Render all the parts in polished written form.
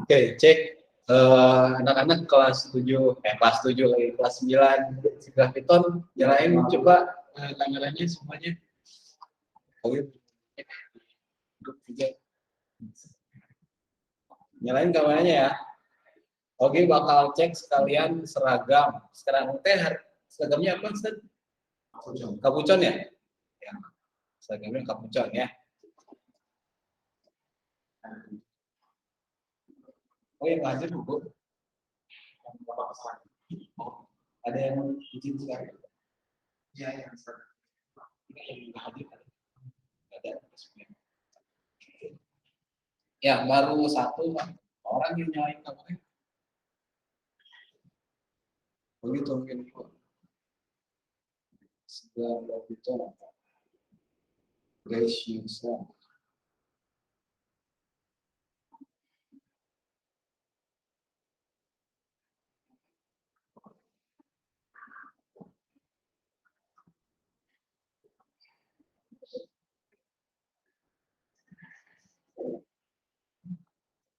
Oke, cek anak-anak kelas 7, kelas 7 lagi, kelas 9 si Graviton, nyalain coba kameranya semuanya. Oke. Nyalain kameranya ya. Oke, bakal cek sekalian seragam. Sekarang teh seragamnya apa, Ustaz? Kapucon ya? Ya. Seragamnya kapucon ya. Oh, yang hadir Bu. Ada yang izin sekarang? Ya, yang hadir. Ada. Ya, baru satu orang yang nyalain kameranya. Begitu mungkin. Segala itu apa? Ratio.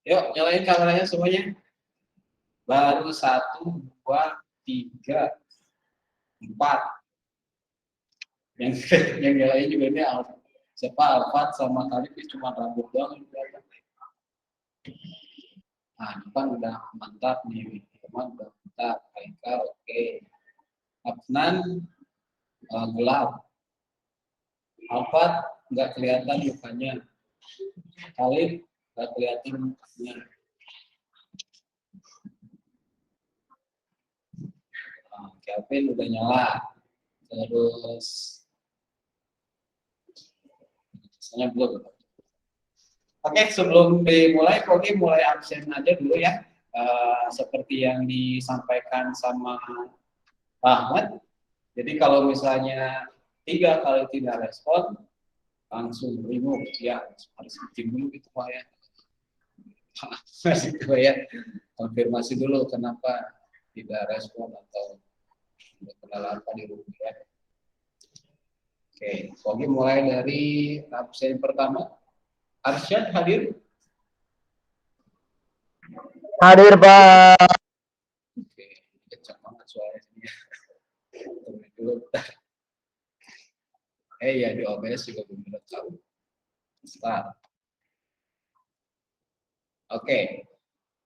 Yuk, nyalain kameranya semuanya. Baru 1, 2, 3, 4. Yang nyalain juga ini siapa Alfat sama Khalid cuma rambut doang. Nah, depan udah mantap nih. Teman udah mantap. Haikal oke. Afnan gelap. Alfat nggak kelihatan mukanya. Khalid nggak kelihatan mukanya. Kevin udah nyala. Terus misalnya belum. Oke, sebelum dimulai, Kogi mulai absen aja dulu ya. Seperti yang disampaikan sama Pak Ahmad. Jadi kalau misalnya 3 kali tidak respon, langsung remove ya, harus bikin dulu gitu Pak ya. Masih ya, konfirmasi dulu kenapa tidak respon atau kendala apa di rumah ya. Oke, Kogi mulai dari absen pertama. Arsyad hadir? Hadir Pak. Oke, kencang banget suaranya. Dulu. Ya di OBS juga belum tahu. Start. Oke,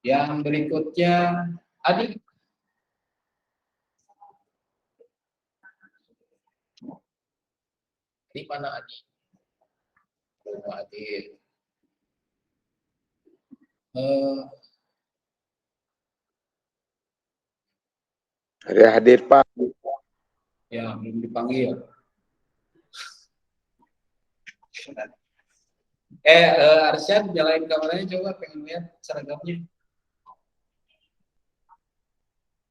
yang berikutnya Adi. Di mana Adi? Oh, Adi. Hadir Pak. Ya, belum dipanggil. Arsyad, nyalain kameranya coba, pengen lihat seragamnya.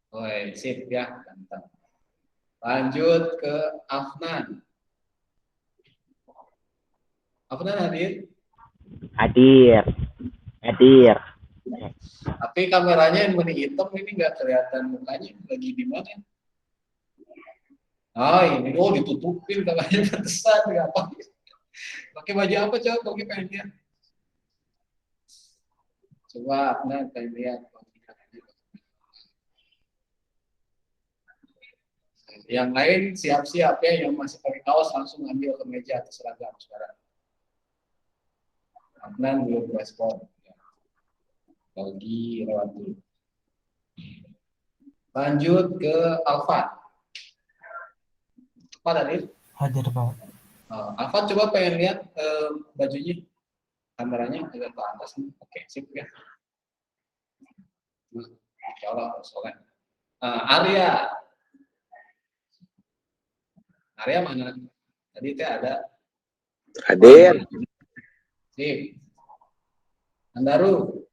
Oh, sip ya, mantap. Lanjut ke Afnan. Afnan hadir? Hadir. Tapi kameranya yang warna hitam ini nggak kelihatan mukanya, lagi di mana? Ini ditutupin kameranya pantesan, nggak apa? Pakai baju apa coba? Kogi pengen lihat. Coba Afnan pengen lihat. Yang lain siap-siap ya, yang masih pakai kaos langsung ambil ke meja atau seragam sekarang. Afnan belum respon. Lagi lewat dulu. Lanjut ke Alfat. Apa tadi? Hadir Pak. Alfat coba pengen lihat bajunya, kameranya agak ke atas nih. Oke, sip ya. Insyaallah soalnya. Arya mana? Tadi teh ada. Hadir. Sip. Andaru.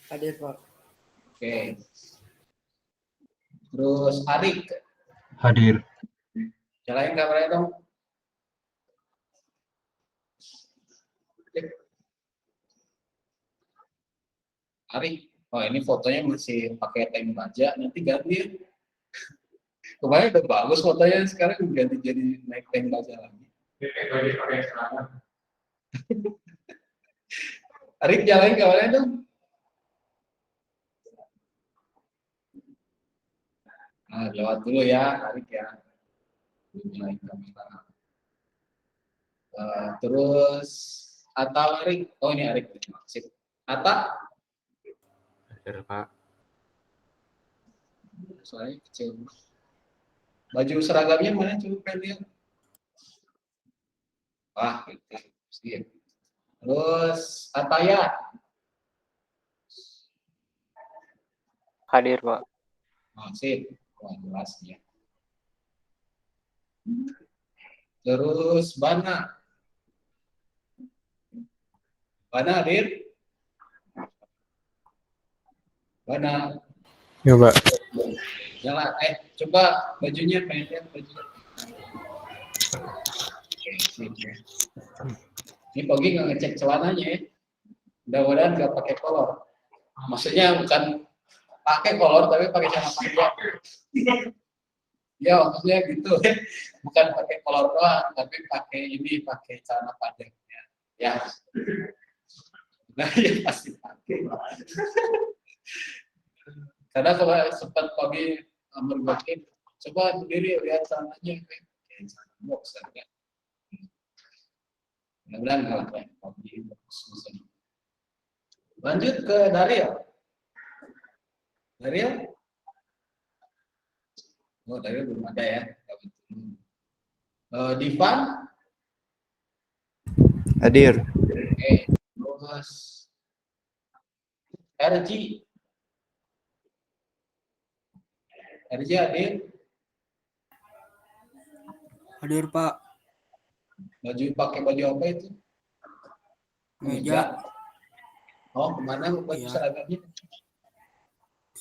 Hadir Pak. Oke. Terus Arik. Hadir. Nyalain kameranya dong. Arik. Oh, ini fotonya masih pakai tank baja, nanti ganti ya. Kemarin udah bagus fotonya, sekarang ganti jadi naik tank baja lagi. Arik, nyalain kameranya dong. Nah, lewat dulu ya, Arik ya. Nyalain kamera. Terus Atta Arik. Oh ini Arik. Sip. Atta. Hadir, Pak. Soalnya kecil. Baju seragamnya mana coba lihat. Wah, gitu. Sip. Terus Ataya. Hadir, Pak. Oh, sip. Wah, jelas ya. Terus Bana. Bana hadir? Bana. Ya, Pak. Nyala. Coba bajunya, pengen lihat bajunya. Oke, sip ya. Ini Pogi nggak ngecek celananya ya. Mudah-mudahan nggak pakai kolor. Maksudnya bukan pakai kolor tapi pakai celana panjang. Ya maksudnya gitu. Bukan pakai kolor doang, tapi pakai celana panjang. Ya. Nah, ya pasti pakai. Karena kalau sempat Pogi mergokin, coba berdiri lihat celananya. Boxer ya. Mudah-mudahan nggak lah ya. Pogi bagus. Lanjut ke Daryl. Daryl? Oh, Daryl belum ada ya. Divan? Hadir. Oke. Terus RG? RG hadir? Hadir, Pak. Pakai baju apa itu? Meja. Oh, kemana baju Iya. seragamnya?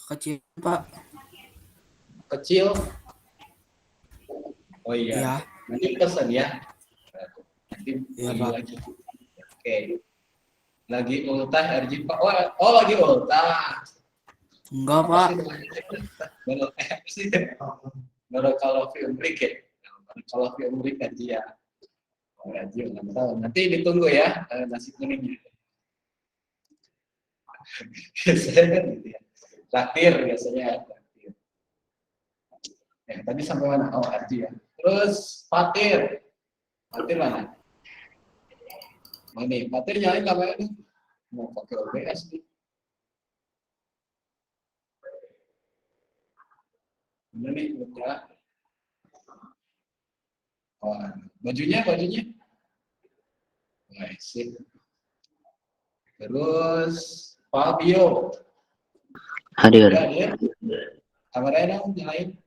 Kecil, Pak. Kecil. Oh iya. Iya. Nanti pesan ya. Nanti Iya, bagi Pak. lagi. Oke. Lagi ultah RG Pak. Oh lagi ultah. Enggak, Pak. Baru kalau film break ya. Kalau film break kan dia. Oh, RG ulang tahun. Nanti ditunggu ya nasi kuningnya. Biasanya gitu ya. Traktir biasanya. Traktir. Tadi sampai mana? Oh, RG ya. Terus Fatir. Fatir mana? Ini Fatir nyalain kamera ini. Mau pakai OBS nih. Ini nih, udah. Oh, bajunya. Baik, sip. Terus Fabio. Hadir. Hadir. Kameranya dong, nyalain.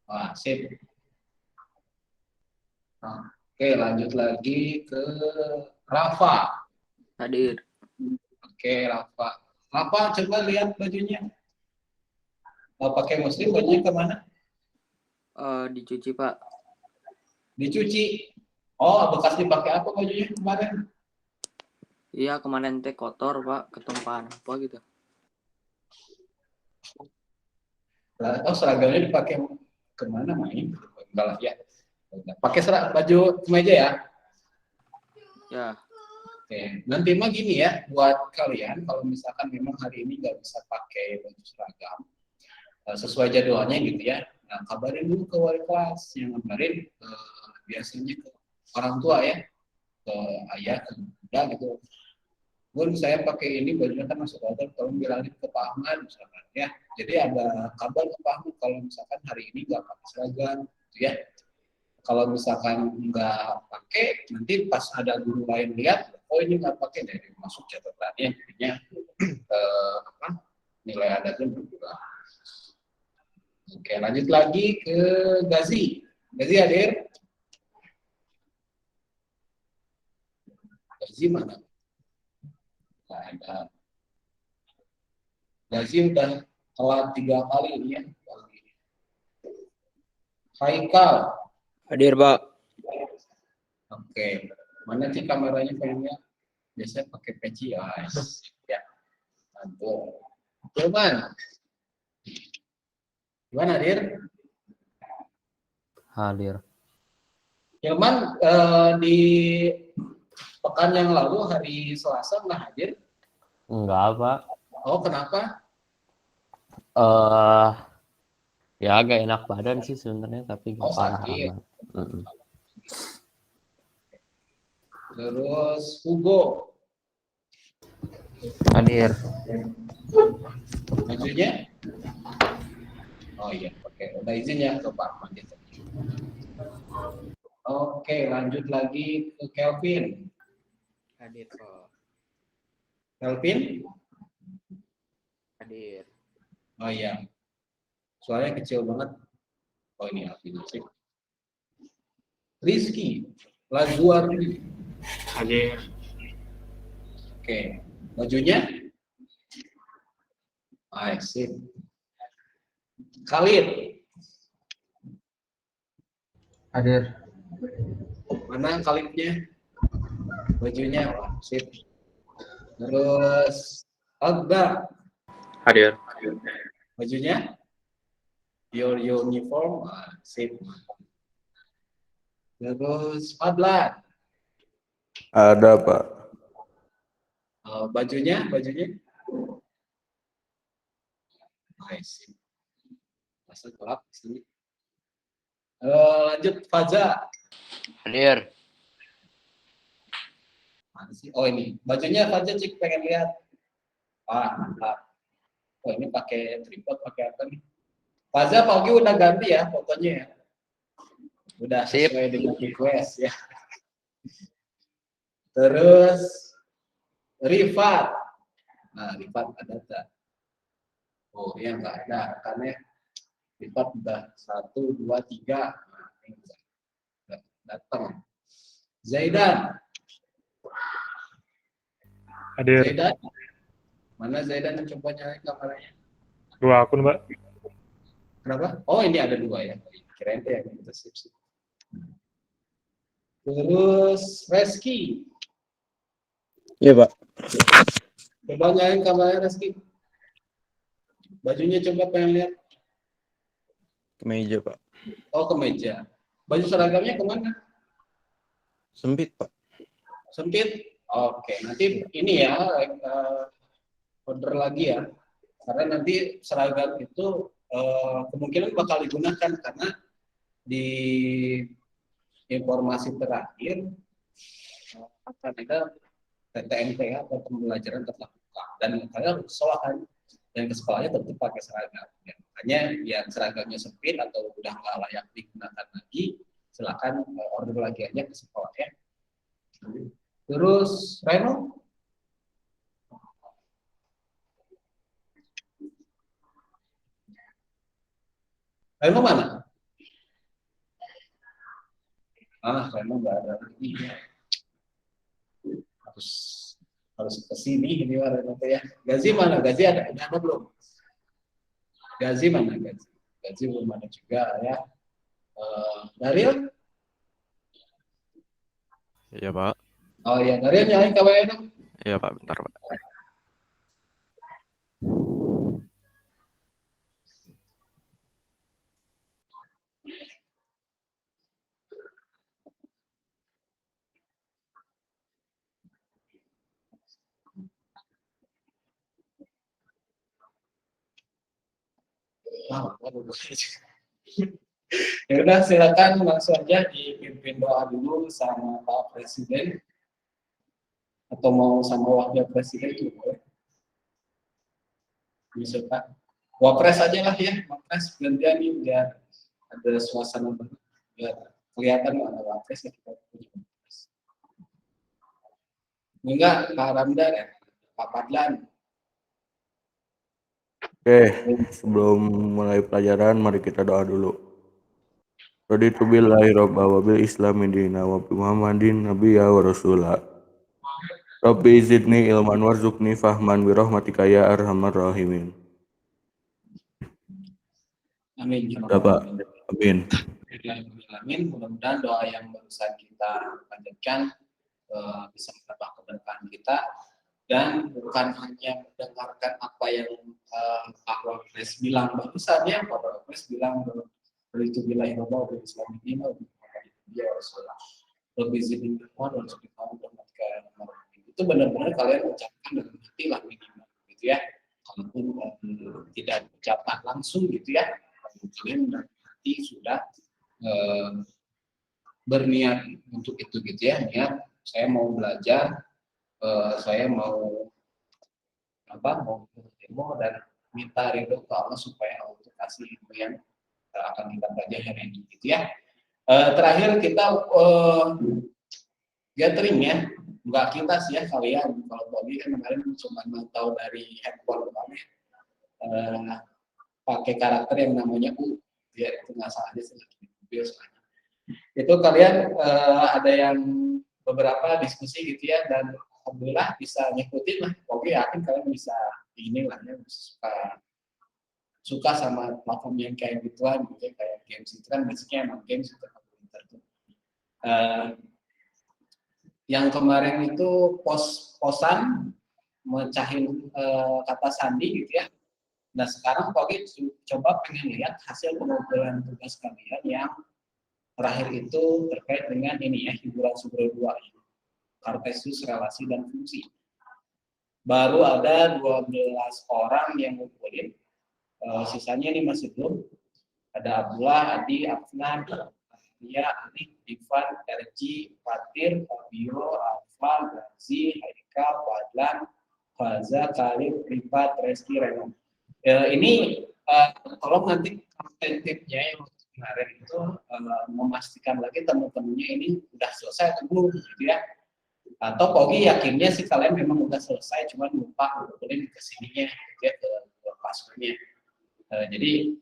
Wah, sip. Nah, oke, lanjut lagi ke Rafa. Hadir. Oke, Rafa. Rafa, coba lihat bajunya. Mau pakai muslim, bajunya kemana? Dicuci, Pak. Dicuci. Oh, bekas dipakai apa bajunya kemarin? Iya, kemarin teh kotor, Pak. Ketumpahan apa gitu. Oh, seragamnya dipakai kemana main? Enggak lah ya. Pakai baju kemeja ya? Ya. Oke. Nanti mah gini ya, buat kalian kalau misalkan memang hari ini nggak bisa pakai baju seragam, sesuai jadwalnya gitu ya. Nah, kabarin dulu ke wali kelas yang ngabarin biasanya ke orang tua ya, ke ayah, ke bunda gitu. Bun, saya pakai ini bajunya kan masuk order, tolong bilangin ke Pak Ahmad misalkan ya. Jadi ada kabar ke Pak Ahmad kalau misalkan hari ini nggak pakai seragam, gitu ya. Kalau misalkan nggak pakai, nanti pas ada guru lain lihat, oh ini nggak pakai, dari masuk catatannya, jadinya nilai adatnya berkurang. Oke, lanjut lagi ke Gazi. Gazi hadir? Gazi mana? Nggak ada. Gazi udah telat 3 kali ini ya. Haikal. Hadir, Pak. Oke. Mana sih kameranya pengennya? Biasanya pakai peci ya. Ya. Mantap. Gimana? Gimana, Dir? Hadir. Hilman di pekan yang lalu hari Selasa nggak hadir? Enggak, Pak. Oh, kenapa? Ya agak enak badan sih sebenarnya, tapi nggak parah sakit. amat. Mm-mm. Terus Hugo. Hadir. Majunya? Oh iya, oke. Udah izin ya ke Pak Ahmad itu. Oke, lanjut lagi ke Kelvin. Hadir Pak. Kelvin? Hadir. Oh iya. Suaranya kecil banget. Oh ini Alvin sih. Rizky. Lazuardi. Hadir. Oke. Bajunya? Sip. Khalid. Hadir. Mana Khalidnya? Bajunya? Sip. Terus Akbar. Hadir. Bajunya? Your uniform? Sip. Terus Fadlan. Ada Pak. Bajunya? Sip. Masa gelap sini. Lanjut Faza. Hadir. Mana sih? Oh ini bajunya Faza, cik pengen lihat. Mantap. Oh ini pakai tripod, pakai apa nih? Faza pagi udah ganti ya fotonya ya. Udah Sip. sesuai dengan request ya. Terus Rifat. Nah Rifat ada tak? Oh iya nggak ada rekannya. Rifat udah 1, 2, 3. Nah, ini udah datang. Zaidan. Hadir. Zaidan. Mana Zaidan, coba nyalain kameranya. 2 akun, Mbak. Kenapa? Oh ini ada 2 ya. Kirain itu yang kita sip. Terus Reski. Iya, Pak. Coba nyalain kameranya Reski. Bajunya coba pengen lihat. Kemeja Pak. Oh kemeja. Baju seragamnya kemana? Sempit Pak. Sempit. Oke, nanti ini ya order lagi ya. Karena nanti seragam itu kemungkinan bakal digunakan karena di informasi terakhir akan ada PTMTA atau pembelajaran tatap muka dan kalian harus sekolahan dan ke sekolahnya tentu pakai seragam. Ya, makanya yang seragamnya sempit atau udah nggak layak digunakan lagi, silakan order lagi aja ke sekolah ya. Terus Reno, Reno mana? Reno nggak ada lagi. Harus ke sini ini Reno ya. Gazi mana? Gazi ada belum? Gazi mana Gazi? Gazi belum ada juga ya. Daryl? Iya, Pak. Oh iya, Daryl nyalain kameranya dong. Iya, Pak. Bentar, Pak. Ya udah silakan langsung aja dipimpin doa dulu sama Pak Presiden atau mau sama Wakil Presiden juga boleh. Bisa Pak. Wapres aja lah ya, Wapres gantian nih biar ada suasana baru, biar kelihatan ada Wapres ya kita punya Wapres. Enggak, Pak Ramdan ya, Pak Padlan. Oke, sebelum mulai pelajaran mari kita doa dulu. Raditu billahi robba wa bil islami dina wa bi Muhammadin nabiyya wa rasula. Rabbi zidni ilman warzuqni fahman bi rahmatika ya arhamar rahimin. Amin. Bapak, amin. Amin. Mudah-mudahan doa yang barusan kita panjatkan bisa menambah keberkahan kita dan bukan hanya mendengarkan apa yang Pak Wapres bilang barusan ya, Pak Wapres bilang itu billahi robba wa Islam ini dia Rasulullah. Lebih zidin iman dan subhanahu wa ta'ala. Itu benar-benar kalian ucapkan dengan hati lah minimal gitu ya. kalaupun tidak mencatat langsung gitu ya, kalian berarti sudah berniat untuk itu gitu ya, niat saya mau belajar, saya mau mau demo dan minta ridho ke Allah supaya Allah itu kasih ilmu yang akan kita pelajari hari ini gitu ya. Terakhir kita gathering ya, enggak kita sih ya, kalian. Kalau tadi kan kemarin cuma mantau dari handphone kami, pakai karakter yang namanya U, ya itu nggak salah aja sih, biasanya. Itu kalian ada yang beberapa diskusi gitu ya, dan alhamdulillah bisa ngikutin lah. Oke, yakin kalian bisa ini lah ya, suka sama platform yang kayak gituan gitu ya, kayak games itu kan basicnya emang games itu. Yang kemarin itu posan mecahin kata sandi gitu ya. Nah sekarang Pogi coba pengen lihat hasil pengumpulan tugas kalian yang terakhir itu terkait dengan ini ya, hiburan Subro 2 ini, Kartesius, relasi dan fungsi. Baru ada 12 orang yang ngumpulin, sisanya ini masih belum. Ada Abdullah, Adi, Afnan, Dia, Ali, Ivan, Erji, Fatir, Fabio, Alfa, Gazi, Haika, Fadlan, Faza, Khalid, Rifat, Reski, Renan. Ini tolong nanti konten tipnya yang kemarin itu memastikan lagi teman-temannya ini udah selesai atau belum gitu ya. Atau Pogi yakinnya sih kalian memang udah selesai, cuman lupa ngumpulin ke sininya gitu ya, ke passwordnya. Jadi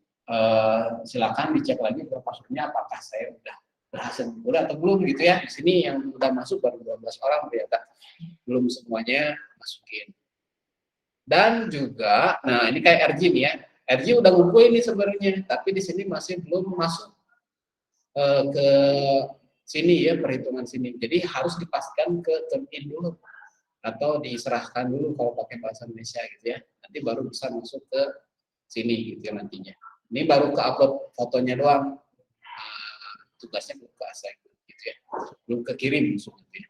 silakan dicek lagi ke passwordnya apakah saya udah berhasil ngumpulin atau belum gitu ya. Di sini yang udah masuk baru 12 orang ternyata, belum semuanya masukin. Dan juga, nah ini kayak RG nih ya, RG udah ngumpulin nih sebenarnya, tapi di sini masih belum masuk ke sini ya, perhitungan sini. Jadi harus dipastikan ke turn in dulu atau diserahkan dulu kalau pakai bahasa Indonesia gitu ya. Nanti baru bisa masuk ke sini gitu ya nantinya. Ini baru ke upload fotonya doang, tugasnya belum ke assign gitu ya, belum kekirim maksudnya.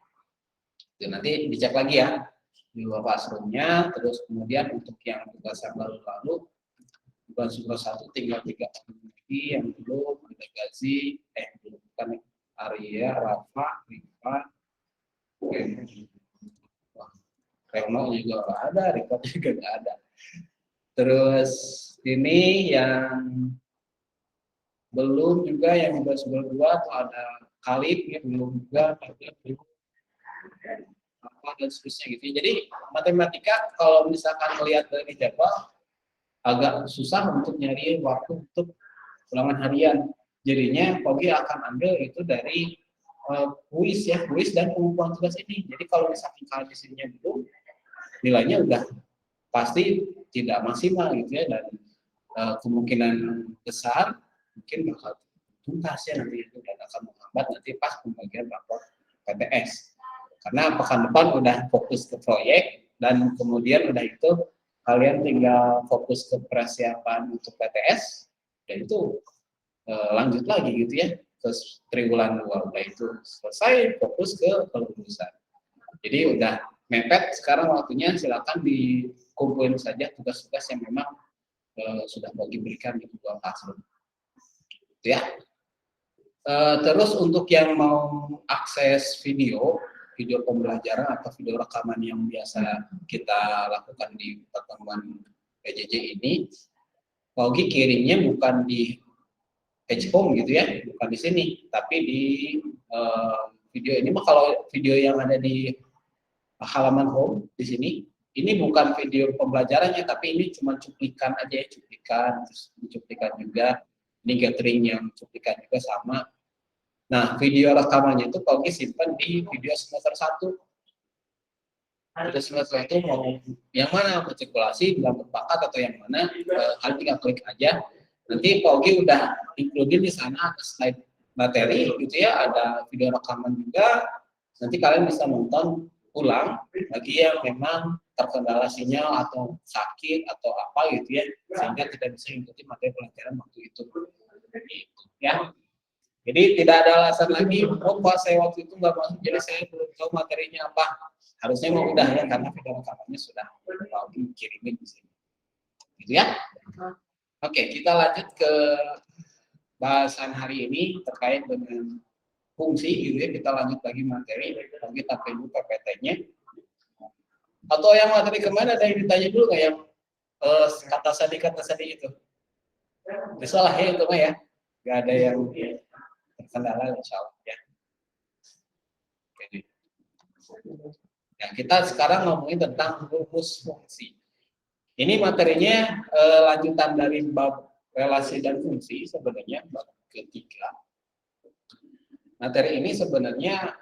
Nanti dicek lagi ya di luar classroom-nya. Terus kemudian untuk yang tugas yang lalu-lalu, bukan Subro 1 tinggal 3 orang lagi yang belum, ada Gazi, belum bukan Arya, Rafa, Rifa, Reno juga nggak ada, Rifa juga nggak ada. Terus ini yang belum juga yang udah Subro 2 tuh ada Khalid ya, belum juga, belum apa dan seterusnya gitu. Jadi matematika kalau misalkan melihat dari jadwal agak susah untuk nyari waktu untuk ulangan harian. Jadinya Pogi akan ambil itu dari kuis ya, kuis dan pengumpulan tugas ini. Jadi kalau misalkan kalian di sininya belum, nilainya udah pasti tidak maksimal gitu ya, dan kemungkinan besar mungkin bakal tuntas ya nanti itu, dan akan menghambat nanti pas pembagian rapor PTS. Karena pekan depan udah fokus ke proyek, dan kemudian udah itu kalian tinggal fokus ke persiapan untuk PTS, dan itu lanjut lagi gitu ya ke triwulan 2, udah itu selesai fokus ke kelulusan. Jadi udah mepet sekarang waktunya, silakan dikumpulin saja tugas-tugas yang memang sudah Pogi berikan di dua classroom gitu ya. Terus untuk yang mau akses video pembelajaran atau video rekaman yang biasa kita lakukan di pertemuan PJJ ini, Pogi kirimnya bukan di page home gitu ya, bukan di sini, tapi di video ini mah. Kalau video yang ada di halaman home di sini, ini bukan video pembelajarannya, tapi ini cuma cuplikan aja ya, cuplikan, terus cuplikan juga, ini gathering yang cuplikan juga sama. Nah, video rekamannya itu Pogi simpan di video semester 1. Video semester 1 mau yang mana, matrikulasi, bilang berbakat atau yang mana, kalian tinggal klik aja. Nanti Pogi udah include di sana ada slide materi gitu ya, ada video rekaman juga. Nanti kalian bisa nonton ulang bagi yang memang terkendala sinyal atau sakit atau apa gitu ya, sehingga tidak bisa mengikuti materi pelajaran waktu itu. Gitu, ya. Jadi tidak ada alasan lagi, oh Pak saya waktu itu nggak masuk, jadi saya belum tahu materinya apa. Harusnya mau udah ya, karena video rekamannya sudah Pogi kirimin di sini. Gitu ya. Oke, kita lanjut ke bahasan hari ini terkait dengan fungsi gitu ya. Kita lanjut lagi materi, kita dulu PPT-nya. Atau yang materi kemana ada yang ditanya dulu nggak yang kata sandi itu? Bisa lah ya itu mah ya, nggak ada yang terkendala insya Allah ya. Oke. Ya, kita sekarang ngomongin tentang rumus fungsi. Ini materinya lanjutan dari bab relasi dan fungsi sebenarnya bab ketiga. Materi ini sebenarnya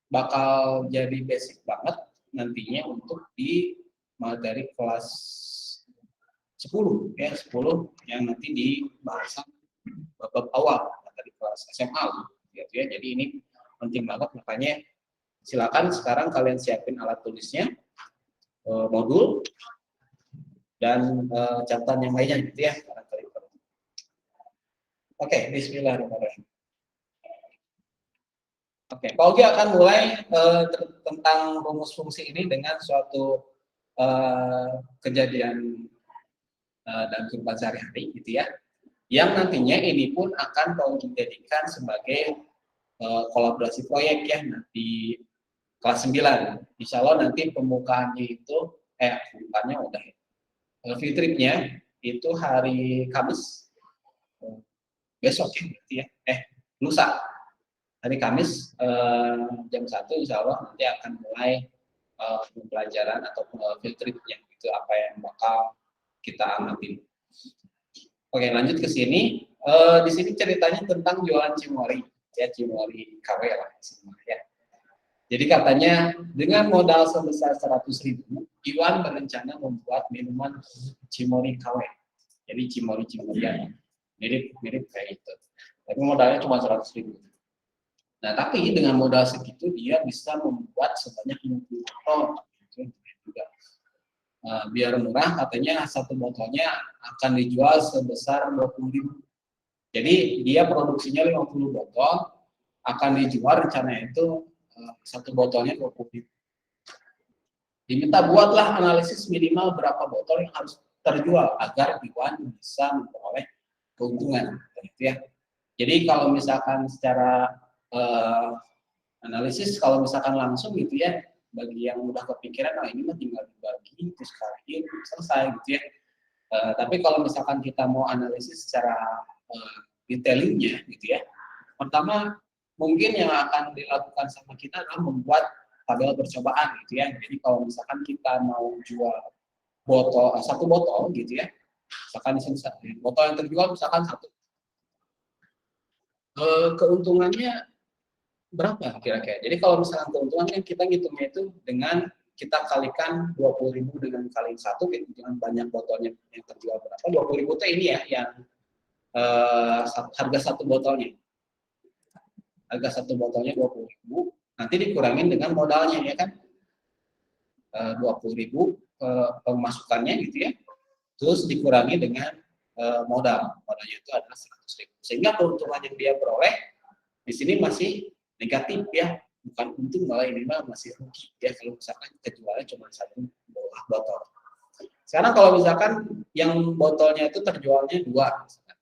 bakal jadi basic banget nantinya untuk di materi kelas 10 ya, 10 yang nanti di bahasan bab awal materi kelas SMA gitu ya. Jadi ini penting banget, makanya silakan sekarang kalian siapin alat tulisnya, modul dan catatan yang lainnya gitu ya. Oke, bismillahirrahmanirrahim. Oke, Pak Ogi akan mulai tentang rumus fungsi ini dengan suatu kejadian dalam kehidupan sehari-hari gitu ya, yang nantinya ini pun akan Pak Ogi jadikan sebagai kolaborasi proyek ya nanti kelas 9. Insya Allah nanti pembukaannya itu pembukaannya udah ya. Field tripnya itu hari Kamis besok ya, gitu ya. Lusa hari Kamis jam 1 insya Allah nanti akan mulai pembelajaran atau field tripnya itu apa yang bakal kita amati. Oke, lanjut ke sini. Di sini ceritanya tentang jualan cimori ya, cimori KW lah semua ya. Jadi katanya dengan modal sebesar 100.000, Iwan berencana membuat minuman cimori KW. Jadi cimori-cimorian mirip kayak itu. Tapi modalnya cuma 100.000. Nah, tapi dengan modal segitu dia bisa membuat sebanyak 50 botol. Itu juga. Biar murah, katanya satu botolnya akan dijual sebesar 20.000. Jadi dia produksinya 50 botol, akan dijual rencananya itu satu botolnya 20.000. Diminta buatlah analisis minimal berapa botol yang harus terjual agar Iwan bisa memperoleh keuntungan. Gitu ya. Jadi kalau misalkan secara analisis, kalau misalkan langsung gitu ya, bagi yang udah kepikiran, ini mah tinggal dibagi terus kali selesai gitu ya. Tapi kalau misalkan kita mau analisis secara detailingnya gitu ya, pertama mungkin yang akan dilakukan sama kita adalah membuat tabel percobaan gitu ya. Jadi kalau misalkan kita mau jual botol satu botol gitu ya, misalkan botol yang terjual misalkan satu, keuntungannya berapa kira-kira? Jadi kalau misalkan keuntungannya kita ngitungnya itu dengan kita kalikan 20.000 dengan kali 1 gitu, dengan banyak botolnya yang terjual berapa. 20.000 itu ini ya yang harga satu botolnya. Harga satu botolnya 20.000, nanti dikurangin dengan modalnya ya kan. 20.000 pemasukannya gitu ya. Terus dikurangi dengan modalnya itu adalah 100.000. Sehingga keuntungan yang dia peroleh di sini masih negatif ya, bukan untung, malah ini masih rugi ya kalau misalkan kejualnya cuma satu buah botol. Sekarang kalau misalkan yang botolnya itu terjualnya 2, misalkan.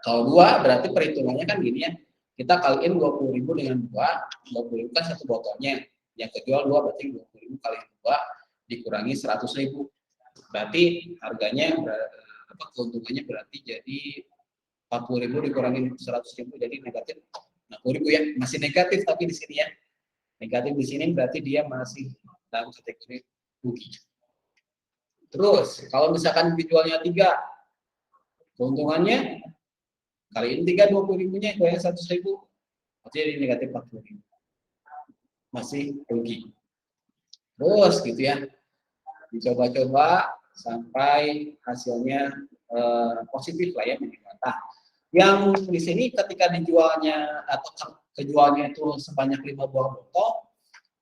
Kalau 2 berarti perhitungannya kan gini ya, kita kaliin 20.000 dengan 2, 20.000 kan satu botolnya, yang kejual 2 berarti 20.000 kali 2 dikurangi 100.000, berarti harganya keuntungannya berarti jadi 40.000 dikurangi 100.000 jadi negatif 60.000 ya, masih negatif tapi di sini ya. Negatif di sini berarti dia masih dalam kategori rugi. Terus kalau misalkan dijualnya 3, keuntungannya kaliin 3 20.000-nya goyang 100.000, berarti jadi negatif 40.000. Masih rugi. Terus gitu ya. Dicoba-coba sampai hasilnya positif lah ya minimal. Nah, yang di sini ketika dijualnya atau kejualnya itu sebanyak 5 buah botol,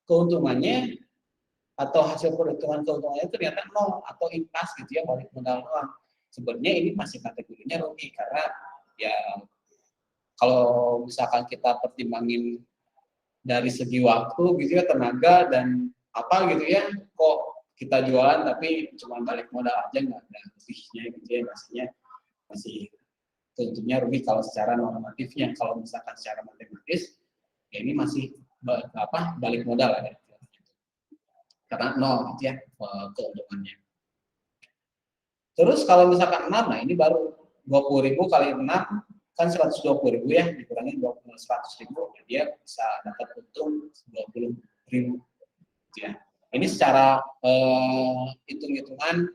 keuntungannya atau hasil perhitungan keuntungannya ternyata 0 atau impas gitu ya, balik modal doang. Sebenarnya ini masih kategorinya rugi karena ya kalau misalkan kita pertimbangin dari segi waktu gitu ya, tenaga dan apa gitu ya, kok kita jualan tapi cuma balik modal aja, nggak ada lebihnya gitu ya, masih tentunya rugi kalau secara normatifnya. Kalau misalkan secara matematis ya ini masih balik modal ya, karena nol gitu ya keuntungannya. Terus kalau misalkan 6, nah ini baru 20.000 kali 6 kan 120.000 ya, dikurangi 100.000, dia bisa dapat untung 20.000 gitu ya. Ini secara hitung-hitungan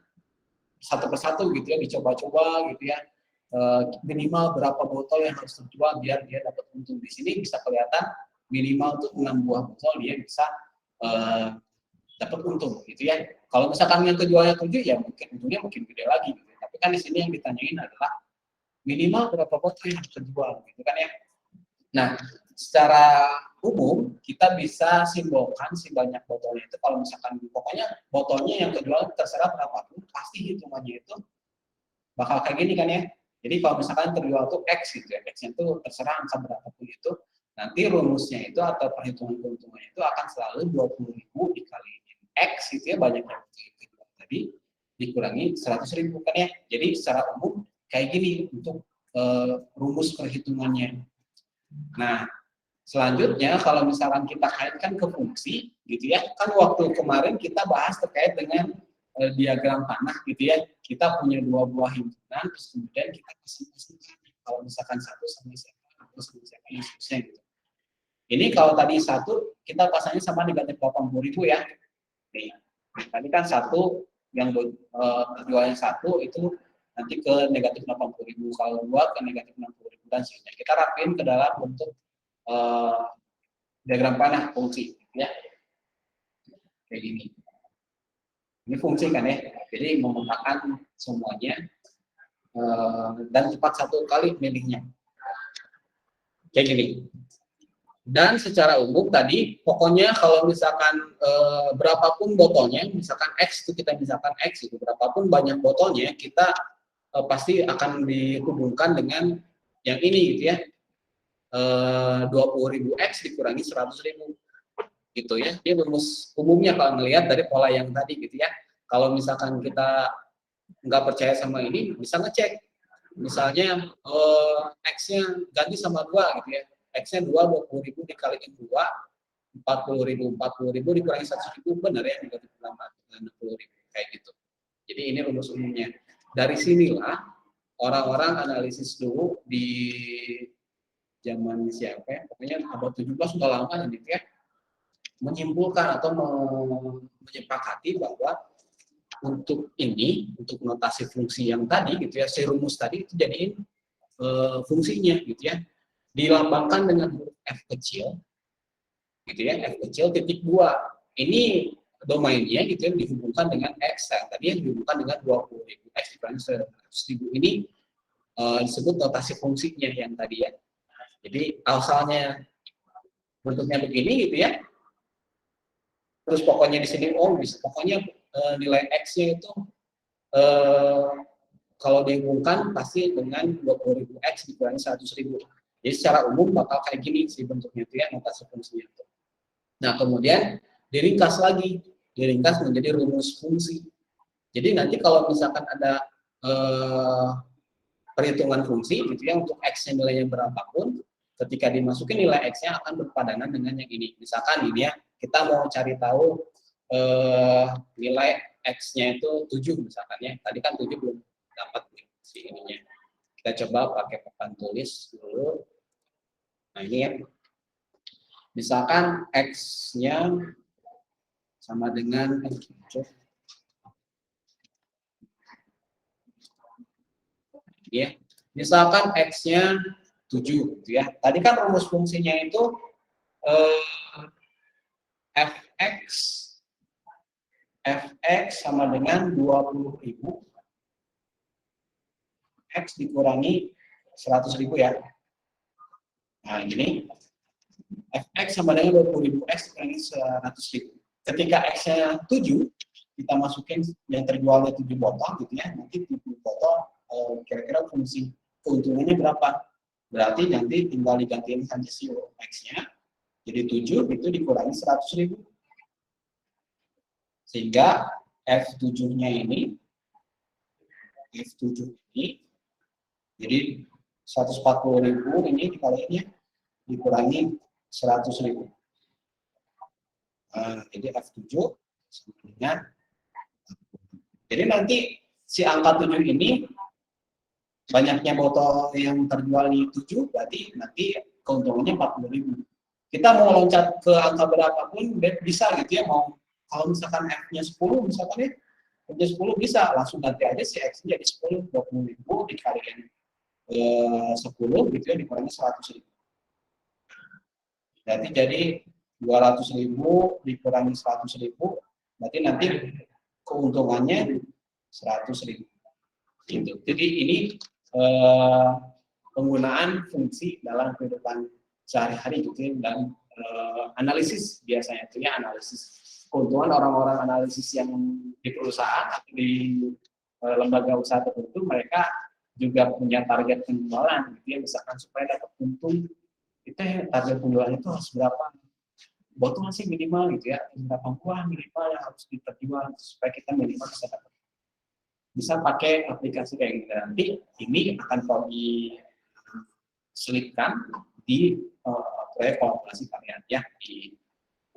satu persatu gitu ya, dicoba-coba gitu ya, minimal berapa botol yang harus terjual biar dia dapat untung. Di sini bisa kelihatan minimal tuh 6 buah botol dia bisa dapat untung gitu ya. Kalau misalkan yang kejualnya 7 ya mungkin untungnya mungkin gede lagi gitu. Tapi kan di sini yang ditanyain adalah minimal berapa botol yang harus terjual gitu kan ya. Nah, secara umum kita bisa simbolkan si banyak botolnya itu, kalau misalkan pokoknya botolnya yang kejual terserah berapapun, pasti hitungannya itu bakal kayak gini kan ya. Jadi kalau misalkan terjual tuh X gitu ya, X-nya itu terserah angka berapapun itu, nanti rumusnya itu atau perhitungan keuntungannya itu akan selalu 20.000 dikaliin X gitu ya, banyaknya kejual tadi dikurangi 100.000 kan ya. Jadi secara umum kayak gini untuk rumus perhitungannya. Nah, selanjutnya kalau misalkan kita kaitkan ke fungsi gitu ya, kan waktu kemarin kita bahas terkait dengan diagram tanah gitu ya, kita punya 2 buah himpunan, terus kemudian kita kasih kalau misalkan satu sama siapa atau sama siapa yang seterusnya gitu. Ini kalau tadi 1 kita pasangnya sama negatif 80.000 ya. Nih, tadi kan 1 yang jualnya 1 itu nanti ke negatif 80.000, kalau 2 ke negatif 60.000 dan seterusnya. Kita rapiin ke dalam bentuk diagram panah fungsi ya, kayak gini. Ini fungsi kan ya, jadi memetakan semuanya dan tepat 1 kali milihnya kayak gini. Dan secara umum tadi pokoknya kalau misalkan berapapun botolnya, misalkan X itu kita misalkan X itu berapapun banyak botolnya, kita pasti akan dihubungkan dengan yang ini gitu ya, 20.000 X dikurangi 100.000 gitu ya. Ini rumus umumnya kalau melihat dari pola yang tadi gitu ya. Kalau misalkan kita nggak percaya sama ini, bisa ngecek misalnya X-nya ganti sama 2 gitu ya, X-nya 2, 20.000 dikalikan 2, 40.000 dikurangi 100.000, benar ya, negatif 60.000 kayak gitu. Jadi ini rumus umumnya. Dari sinilah orang-orang analisis dulu di zaman siapa ya, pokoknya abad 17 sudah lama gitu ya, menyimpulkan atau menyepakati bahwa untuk ini, untuk notasi fungsi yang tadi gitu ya, si rumus tadi itu jadiin fungsinya gitu ya, dilambangkan dengan huruf F kecil gitu ya, F kecil titik 2. Ini domainnya gitu ya, dihubungkan dengan X, tadi yang dihubungkan dengan 20.000 X dikurangi 100.000, ini disebut notasi fungsinya yang tadi ya. Jadi asalnya bentuknya begini gitu ya, terus pokoknya di sini bisa pokoknya nilai X-nya itu kalau dihubungkan pasti dengan 20.000 X dikurangi 100.000. Jadi secara umum bakal kayak gini sih bentuknya itu ya, notasi fungsinya itu. Nah kemudian diringkas lagi, diringkas menjadi rumus fungsi. Jadi nanti kalau misalkan ada perhitungan fungsi gitu ya, untuk X-nya nilainya berapapun, ketika dimasukin nilai X-nya akan berpadanan dengan yang ini. Misalkan ini ya, kita mau cari tahu nilai X-nya itu 7 misalkan ya. Tadi kan 7 belum dapat nih si ininya. Kita coba pakai papan tulis dulu. Nah ini ya. Misalkan X-nya sama dengan ya. Misalkan X-nya 7 gitu ya. Tadi kan rumus fungsinya itu Fx sama dengan 20.000 X dikurangi 100.000 ya. Nah ini Fx sama dengan 20.000 X dikurangi 100.000. Ketika X-nya 7, kita masukin yang terjualnya 7 botol gitu ya. Nanti 7 botol kira-kira fungsi keuntungannya berapa? Berarti nanti tinggal digantiin saja si X-nya. Jadi 7 itu dikurangi 100.000. Sehingga F7-nya ini, jadi 140.000 ini dikaliin dikurangi 100.000. Jadi F7 sama dengan, jadi nanti si angka 7 ini banyaknya botol yang terjual di 7, berarti nanti keuntungannya 40.000. Kita mau loncat ke angka berapapun bisa gitu ya, mau kalau misalkan F-nya 10 misalkan ya, F-nya 10 bisa langsung ganti aja si X jadi 10, 20.000 dikaliin 10 gitu ya, dikurangi 100.000. Berarti jadi 200.000 dikurangi 100.000, berarti nanti keuntungannya 100.000. Gitu. Jadi ini penggunaan fungsi dalam kehidupan sehari-hari gitu ya, dan analisis biasanya itu ya, analisis keuntungan orang-orang analisis yang di perusahaan atau di lembaga usaha tertentu, mereka juga punya target penjualan gitu ya, misalkan supaya dapat untung itu ya, target penjualan itu harus berapa botol sih minimal gitu ya, berapa buah minimal yang harus terjual supaya kita minimal bisa dapat, bisa pakai aplikasi kayak gitu. Nanti ini akan kau diselipkan di proyek kolaborasi kalian ya di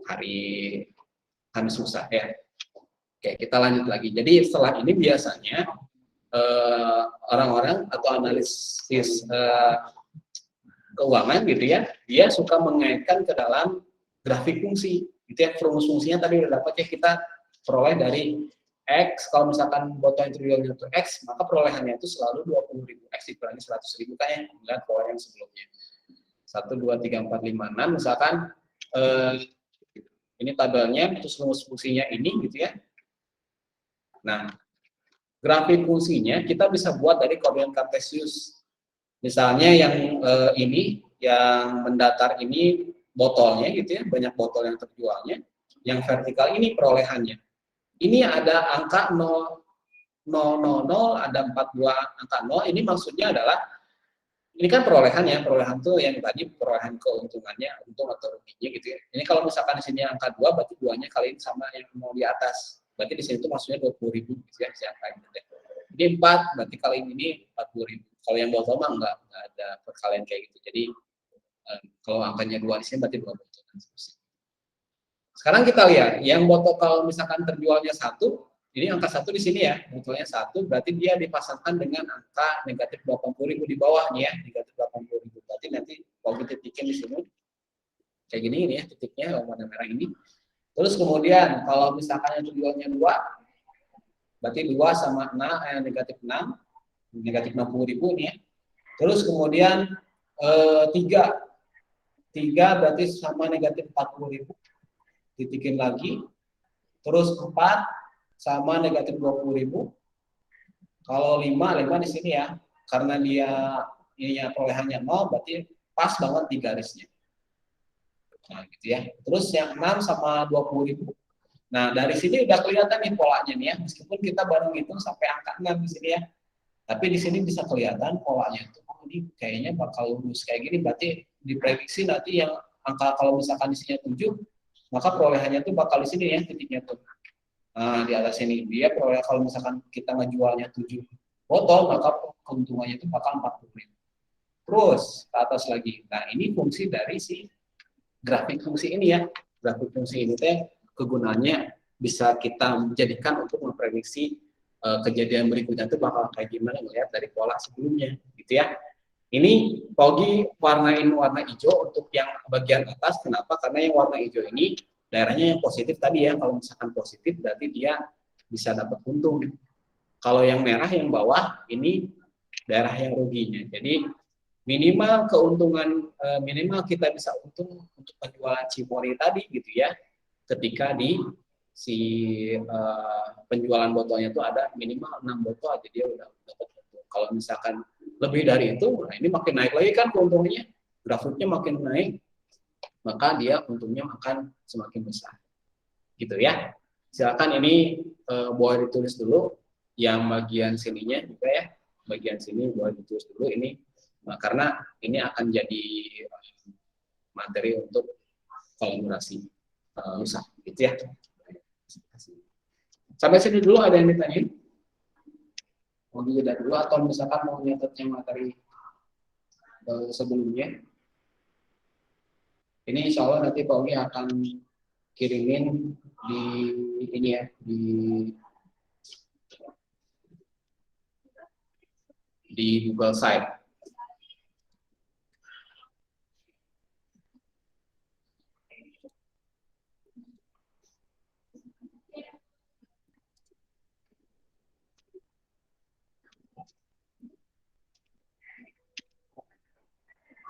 hari Kamis lusa ya. Oke, kita lanjut lagi. Jadi setelah ini biasanya orang-orang atau analisis keuangan gitu ya, dia suka mengaitkan ke dalam grafik fungsi gitu ya. Fungsinya tadi udah dapat ya, kita peroleh dari X, kalau misalkan botol yang terjualnya itu X, maka perolehannya itu selalu 20.000 X dikurangi 100.000 kayak yang perolehan sebelumnya. 1, 2, 3, 4, 5, 6 misalkan ini tabelnya, terus rumus fungsinya ini gitu ya. Nah, grafik fungsinya kita bisa buat dari koordinat kartesius. Misalnya yang ini, yang mendatar ini botolnya gitu ya, banyak botol yang terjualnya. Yang vertikal ini perolehannya. Ini ada angka 0, 0, 0, 0, ada 4 buah angka 0. Ini maksudnya adalah, ini kan perolehannya, perolehan tuh yang tadi perolehan keuntungannya, untung atau ruginya gitu ya. Ini kalau misalkan di sini angka 2, berarti 2-nya kaliin sama yang 0 di atas. Berarti di sini tuh maksudnya 20.000 gitu ya, si angka ini. Jadi 4, berarti kaliin ini 40.000. Kalau yang bawah mah enggak ada perkalian kayak gitu. Jadi kalau angkanya 2 di sini berarti 2 botol. Sekarang kita lihat, yang botol kalau misalkan terjualnya 1, ini angka 1 di sini ya, botolnya 1, berarti dia dipasangkan dengan angka negatif 80.000 di bawahnya ya, negatif 80.000. Berarti nanti kalau kita titikin di sini, kayak gini ini ya, titiknya warna merah ini. Terus kemudian kalau misalkan yang terjualnya 2, berarti 2 sama 6, negatif 6, negatif 60.000 ini ya. Terus kemudian 3 berarti sama negatif 40.000. Titikin lagi, terus 4 sama negatif 20.000. Kalau 5 di sini ya, karena dia ininya perolehannya 0, berarti pas banget di garisnya. Nah gitu ya. Terus yang 6 sama 20.000. Nah dari sini udah kelihatan nih polanya nih ya, meskipun kita baru ngitung sampai angka 6 di sini ya. Tapi di sini bisa kelihatan polanya itu, oh ini kayaknya bakal lurus kayak gini, berarti diprediksi nanti yang angka kalau misalkan di sini 7, maka perolehannya tuh bakal di sini ya, titiknya tuh. Nah, di atas ini dia peroleh, kalau misalkan kita ngejualnya 7 botol, maka keuntungannya itu bakal 40.000. Terus ke atas lagi. Nah, ini fungsi dari si grafik fungsi ini ya. Grafik fungsi ini teh kegunaannya bisa kita jadikan untuk memprediksi kejadian berikutnya itu bakal kayak gimana melihat dari pola sebelumnya, gitu ya. Ini Pogi warnain warna hijau untuk yang bagian atas. Kenapa? Karena yang warna hijau ini daerahnya yang positif tadi ya. Kalau misalkan positif berarti dia bisa dapat untung. Kalau yang merah yang bawah ini daerah yang ruginya. Jadi minimal keuntungan, minimal kita bisa untung untuk penjualan Cimory tadi gitu ya. Ketika di si penjualan botolnya itu ada minimal 6 botol aja dia udah dapat untung. Kalau misalkan lebih dari itu, nah ini makin naik lagi kan keuntungannya, grafiknya makin naik, maka dia untungnya akan semakin besar, gitu ya. Silakan ini boleh ditulis dulu, yang bagian sininya juga ya, bagian sini boleh ditulis dulu ini, karena ini akan jadi materi untuk kolaborasi usaha, gitu ya. Sampai sini dulu ada yang ditanyain? Mau jeda dulu atau misalkan mau nyatet yang materi sebelumnya? Ini insya Allah nanti Pak Ugi akan kirimin di ini ya, di Google Site.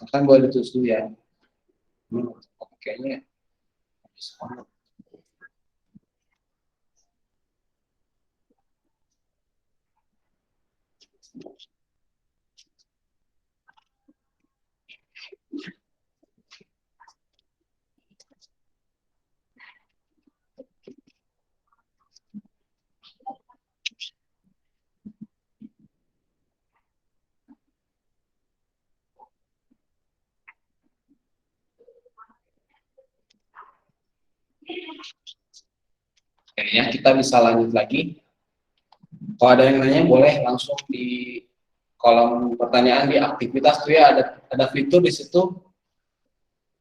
Akan boleh ditulis dulu ya. Kayaknya habis banget. Kayaknya kita bisa lanjut lagi. Kalau ada yang nanya boleh langsung di kolom pertanyaan di aktivitas tuh ya, ada fitur di situ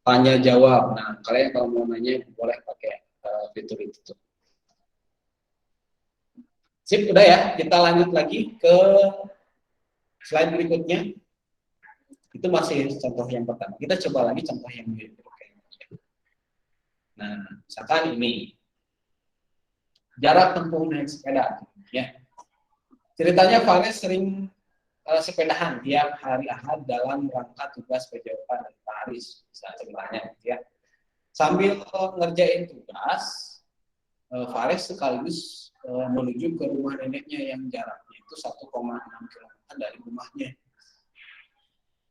tanya jawab. Nah, kalian kalau mau nanya boleh pakai fitur itu tuh. Sip, udah ya. Kita lanjut lagi ke slide berikutnya. Itu masih contoh yang pertama. Kita coba lagi contoh yang berikutnya. Nah, misalkan ini jarak tempuh naik sepeda, ya. Ceritanya Fares sering sepedahan tiap hari Ahad dalam rangka tugas PJOK dan Paris, misalnya, ya. Sambil ngerjain tugas, Fares sekaligus menuju ke rumah neneknya yang jaraknya itu 1,6 km dari rumahnya.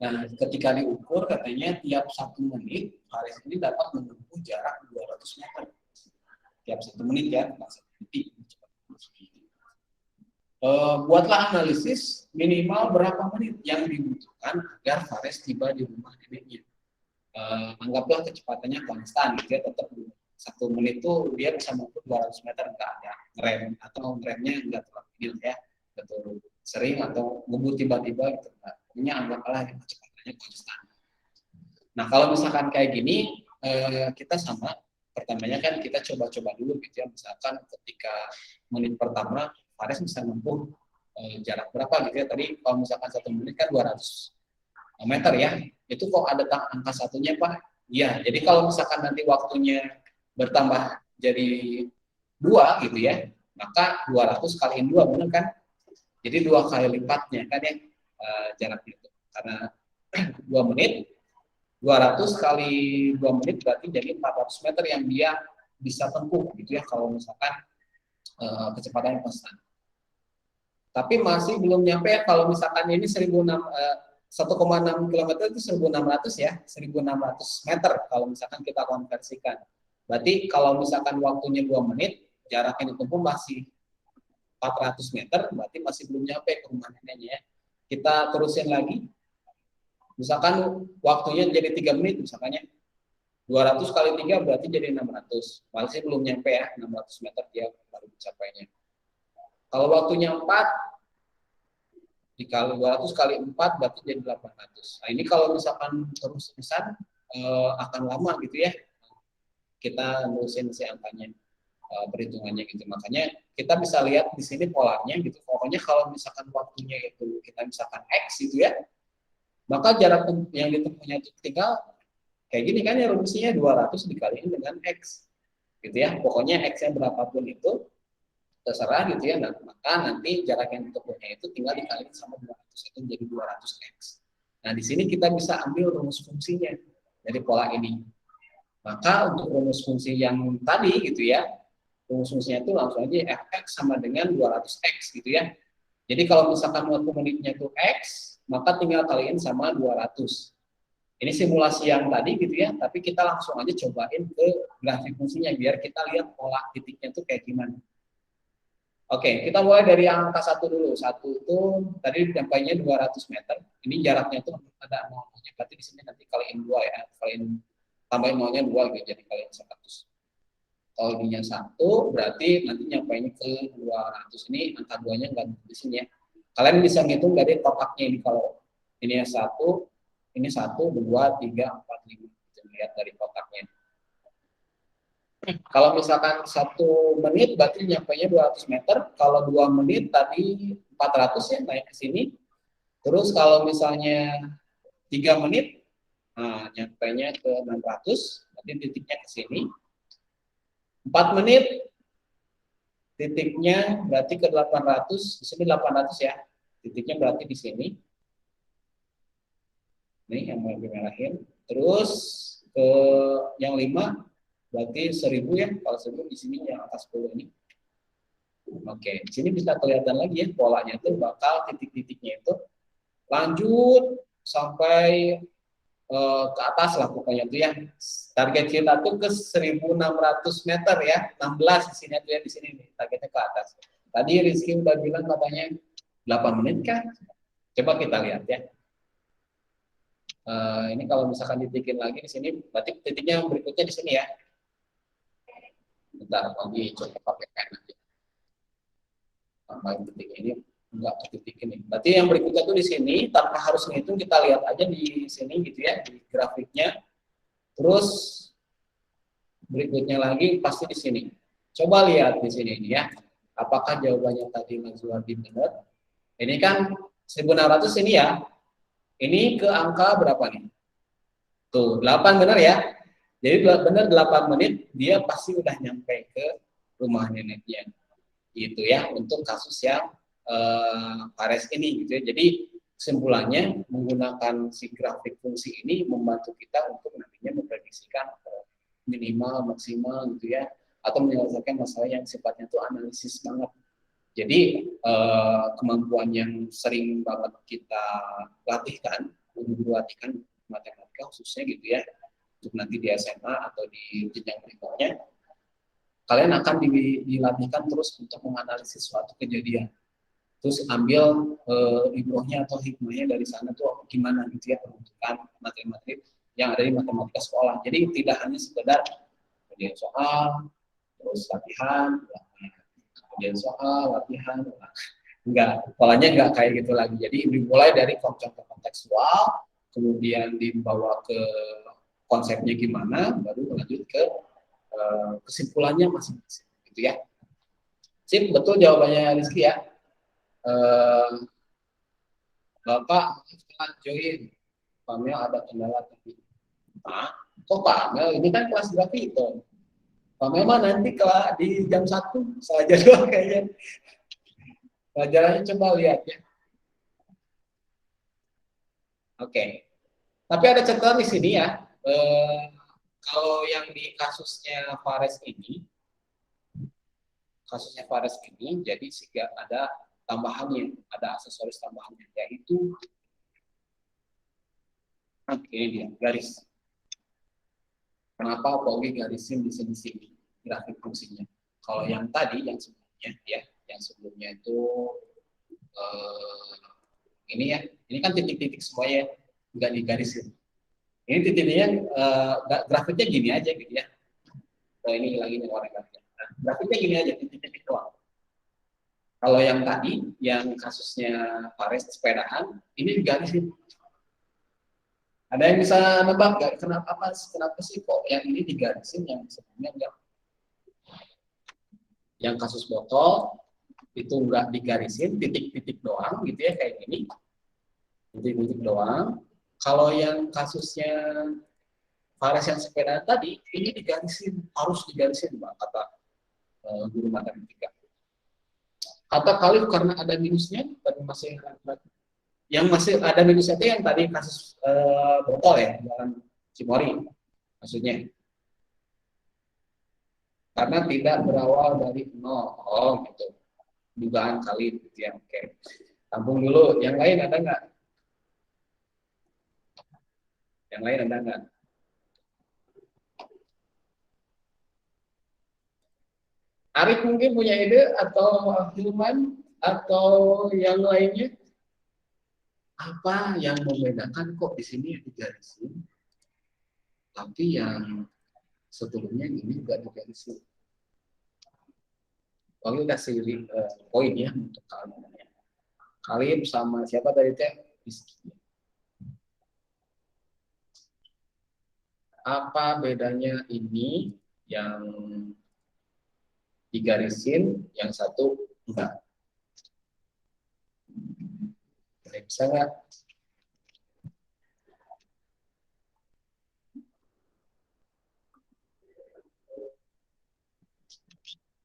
Nah, ketika diukur katanya tiap 1 menit Fares ini dapat menempuh jarak 200 meter. Tiap 1 menit ya, bukan 1 detik. Buatlah analisis minimal berapa menit yang dibutuhkan agar Fares tiba di rumah neneknya. Anggaplah kecepatannya konstan, gitu ya, tetap 1 menit itu dia bisa menempuh 200 meter, nggak ada ngerem atau ngeremnya nggak terlalu tinggi ya, betul sering atau ngebut tiba-tiba gitu. Pokoknya anggaplah kecepatannya konstan. Nah, kalau misalkan kayak gini, kita sama pertamanya kan kita coba-coba dulu gitu ya, misalkan ketika menit pertama Fares bisa menempuh jarak berapa gitu ya, tadi kalau misalkan 1 menit kan 200 meter ya, itu kok ada angka satunya Pak? Iya, jadi kalau misalkan nanti waktunya bertambah jadi 2 gitu ya, maka 200 kaliin 2 benar kan? Jadi 2 kali lipatnya kan ya jaraknya itu, karena 2 menit 200 kali 2 menit berarti jadi 400 meter yang dia bisa tempuh gitu ya kalau misalkan kecepatan konstan. Tapi masih belum nyampe kalau misalkan ini 1,6 km itu 1.600 ya, 1.600 meter kalau misalkan kita konversikan. Berarti kalau misalkan waktunya 2 menit, jarak yang ditempuh masih 400 meter, berarti masih belum nyampe ke rumah neneknya ya. Kita terusin lagi. Misalkan waktunya jadi 3 menit misalkannya. 200 kali 3 berarti jadi 600. Masih belum nyampe ya, 600 meter dia baru mencapainya. Kalau waktunya 4 dikali 200 kali 4 berarti jadi 800. Nah, ini kalau misalkan terus-terusan akan lama gitu ya. Kita nulisin si angkanya, perhitungannya gitu. Makanya kita bisa lihat di sini polanya gitu. Pokoknya kalau misalkan waktunya itu kita misalkan X gitu ya, maka jarak yang ditempuhnya itu tinggal kayak gini kan ya, rumusnya 200 dikaliin dengan X gitu ya. Pokoknya X-nya berapapun itu terserah gitu ya. Nah, maka nanti jarak yang ditempuhnya itu tinggal dikaliin sama 200 itu jadi 200X. Nah, di sini kita bisa ambil rumus fungsinya dari pola ini. Maka untuk rumus fungsi yang tadi gitu ya, rumus fungsinya itu langsung aja fx sama dengan 200x gitu ya. Jadi kalau misalkan waktu menitnya itu x, maka tinggal kaliin sama 200. Ini simulasi yang tadi gitu ya, tapi kita langsung aja cobain ke grafik fungsinya biar kita lihat pola titiknya itu kayak gimana. Oke, kita mulai dari angka 1 dulu. 1 itu tadi nyampainya 200 meter. Ini jaraknya itu ada nolnya. Berarti di sini nanti kaliin 2 ya, kaliin tambahin nolnya 2 gitu, jadi kaliin 100. Kalau ininya 1 berarti nanti nyampainya ke 200. Ini angka 2-nya nggak di sini ya. Kalian bisa ngitung dari kotaknya ini, kalau ini 1, ini 1, 2, 3, 4, 5. Bisa lihat dari kotaknya. Kalau misalkan 1 menit berarti nyampainya 200 meter. Kalau 2 menit tadi 400 ya naik ke sini. Terus kalau misalnya 3 menit, nah, nyampainya ke 600, berarti titiknya ke sini. 4 menit, titiknya berarti ke 800, di sini 800 ya, titiknya berarti di sini. Ini yang mau dimerahin. Terus ke yang 5, berarti 1000 ya, kalau 1000 di sini yang atas 10 ini. Oke, di sini bisa kelihatan lagi ya, polanya itu bakal titik-titiknya itu lanjut sampai ke atas lah pokoknya tuh ya. Target kita tuh ke 1600 meter ya, 16 di sini tuh ya, di sini nih targetnya ke atas. Tadi Rizky udah bilang katanya 8 menit kan? Coba kita lihat ya. Ini kalau misalkan ditikin lagi di sini, berarti titiknya berikutnya di sini ya. Bentar, lagi coba pakai pen aja. Tambahin titik ini, enggak ke titik ini. Berarti yang berikutnya tuh di sini, tanpa harus ngitung, kita lihat aja di sini gitu ya, di grafiknya. Terus berikutnya lagi pasti di sini. Coba lihat di sini ini ya. Apakah jawabannya tadi Nazwardi benar? Ini kan 1600 ini ya. Ini ke angka berapa nih? Tuh, 8 benar ya. Jadi benar 8 menit dia pasti udah nyampe ke rumah neneknya. Gitu ya, untuk kasus yang Pares ini gitu ya. Jadi kesimpulannya menggunakan si grafik fungsi ini membantu kita untuk nantinya memprediksikan minimal, maksimal gitu ya, atau menyelesaikan masalah yang sifatnya itu analisis banget. Jadi kemampuan yang sering banget kita latihkan, guru latihkan matematika khususnya gitu ya, untuk nanti di SMA atau di jenjang berikutnya, kalian akan dilatihkan terus untuk menganalisis suatu kejadian. Terus ambil ibrohnya atau hikmahnya dari sana tuh gimana gitu ya, peruntukan materi-materi yang ada di matematika sekolah. Jadi tidak hanya sekedar kemudian soal, terus latihan, kemudian soal, latihan, enggak, polanya enggak kayak gitu lagi. Jadi dimulai dari contoh kontekstual, kemudian dibawa ke konsepnya gimana, baru lanjut ke kesimpulannya masing-masing, gitu ya. Sip, betul jawabannya Rizky ya. Bapak setelah join, Pamel ada kendala tapi, kok Pamel ini kan kelas grafito. Pamel mah nanti kalau di jam 1 saja doang kayaknya. Pelajarannya coba lihat ya. Oke. Tapi ada catatan di sini ya. Kalau yang di kasusnya Fares ini, jadi ada tambahannya, ada aksesoris tambahannya, yaitu ini dia, garis. Kenapa Pogi garisin di sini grafik fungsinya? Kalau yang tadi, yang sebelumnya ya, yang sebelumnya itu ini ya, ini kan titik-titik semuanya nggak digarisin. Ini titik-titiknya grafiknya gini aja gitu ya. Oh, ini lagi nih warna grafiknya. Nah, grafiknya gini aja, titik-titik doang. Kalau yang tadi, yang kasusnya Fares sepedaan, ini digarisin. Ada yang bisa nebak nggak kenapa sih kok yang ini digarisin, yang sebelumnya enggak? Yang kasus botol itu enggak digarisin, titik-titik doang gitu ya, kayak gini. Titik-titik doang. Kalau yang kasusnya Fares yang sepeda tadi, ini digarisin, harus digarisin, Pak, kata guru matematika. Kata Khalif karena ada minusnya, tapi masih yang masih ada minusnya itu yang tadi kasus botol ya, Jalan Cimory, maksudnya. Karena tidak berawal dari nol, gitu. Dugaan Khalif, gitu ya. Oke. Tampung dulu. Yang lain ada nggak? Yang lain ada nggak? Arif mungkin punya ide, atau Hilman, atau yang lainnya? Apa yang membedakan kok di sini digarisin, tapi yang sebelumnya ini nggak digarisin? Pokoknya kasih poin ya untuk kalian. Kalian sama siapa tadi teh? Apa bedanya ini yang digarisin, yang satu enggak? Bisa nggak?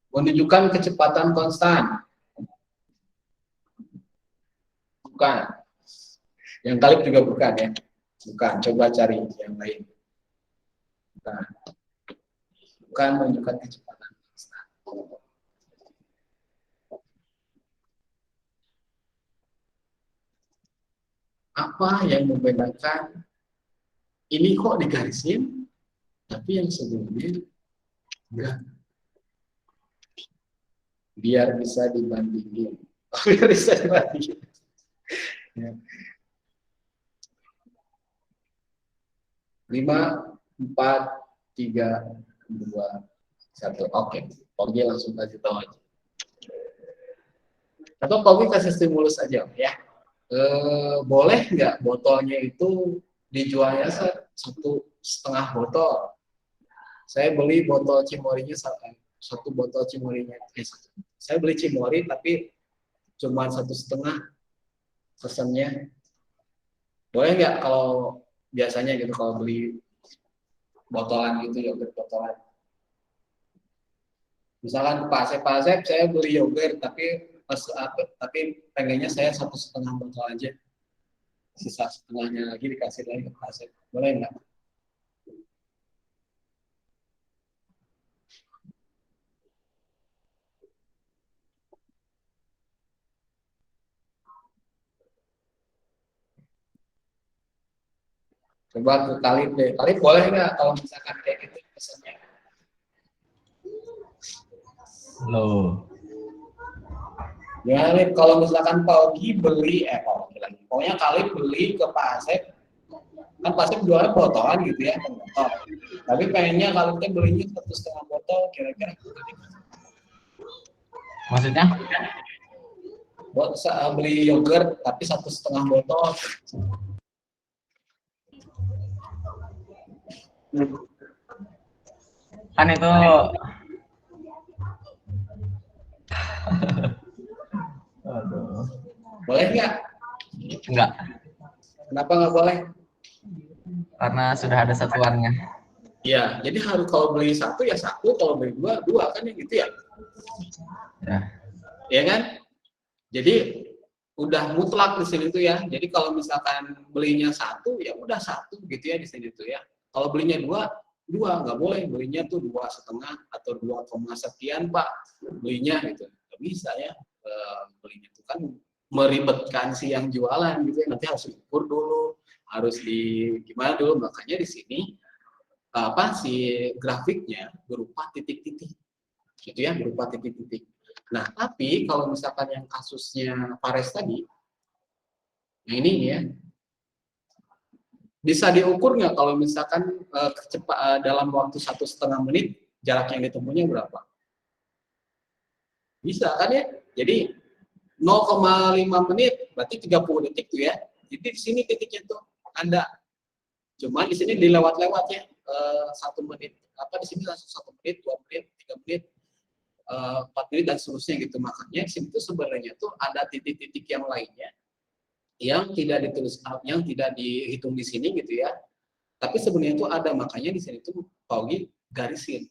Menunjukkan kecepatan konstan. Bukan. Yang kalib juga bukan ya. Bukan. Coba cari yang lain. Bukan. Bukan menunjukkan kecepatan konstan. Apa yang membedakan ini kok digarisin, tapi yang sebelumnya enggak? Biar bisa dibandingin. Biar bisa dibandingin. Ya. 5, 4, 3, 2, 1. Oke. Pogi langsung kasih tahu aja. Atau Pogi kasih stimulus aja ya. Boleh nggak botolnya itu dijualnya 1,5 botol? Saya beli botol Cimorinya 1 botol Cimorinya. Saya beli Cimori tapi cuma 1,5 pesannya. Boleh nggak kalau biasanya gitu kalau beli botolan gitu, yogurt botolan? Misalkan Pak Asep saya beli yogurt tapi pengennya saya 1,5 botol aja. Sisa setengahnya lagi dikasih lagi ke Pak Asep. Boleh nggak? Coba ke Kalib deh. Kalib boleh nggak kalau misalkan kayak gitu pesannya? Loh. Ya, Kalib, kalau misalkan Paugi beli, pokoknya Kalib beli ke Pak Asep, kan Pak Asep jualnya botolan gitu ya, botol. Tapi pengennya Kalibnya belinya 1,5 botol, kira-kira. Maksudnya? Beli yogurt tapi 1,5 botol. Kan itu aduh. Boleh nggak? Enggak, Kenapa nggak boleh? karena sudah ada satuannya. Ya, jadi harus kalau beli 1 ya 1, kalau beli 2 kan ya gitu ya. Ya. Ya kan? Jadi udah mutlak di sini tuh ya. Jadi kalau misalkan belinya 1 ya udah 1 gitu ya di sini tuh ya. Kalau belinya 2 nggak boleh, belinya tuh 2,5 atau 2, sekian Pak belinya gitu. Nggak bisa ya. Belinya itu kan meribetkan si yang jualan gitu ya. Nanti harus diukur dulu, harus gimana dulu. Makanya di sini si grafiknya berupa titik-titik gitu ya, berupa titik-titik. Nah, tapi kalau misalkan yang kasusnya Fares tadi, nah ini ya, bisa diukur nggak kalau misalkan dalam waktu 1,5 menit jarak yang ditempuhnya berapa? Bisa kan ya? Jadi 0,5 menit berarti 30 detik tuh ya. Jadi di sini titiknya tuh ada. Cuma di sini dilewat-lewat ya. 1 menit. Apa di sini langsung 1 menit, 2 menit, 3 menit, 4 menit dan seterusnya gitu. Makanya di sini tuh sebenarnya tuh ada titik-titik yang lainnya yang tidak ditulis, yang tidak dihitung di sini gitu ya. Tapi sebenarnya itu ada, makanya di sini tuh Paugi garisin,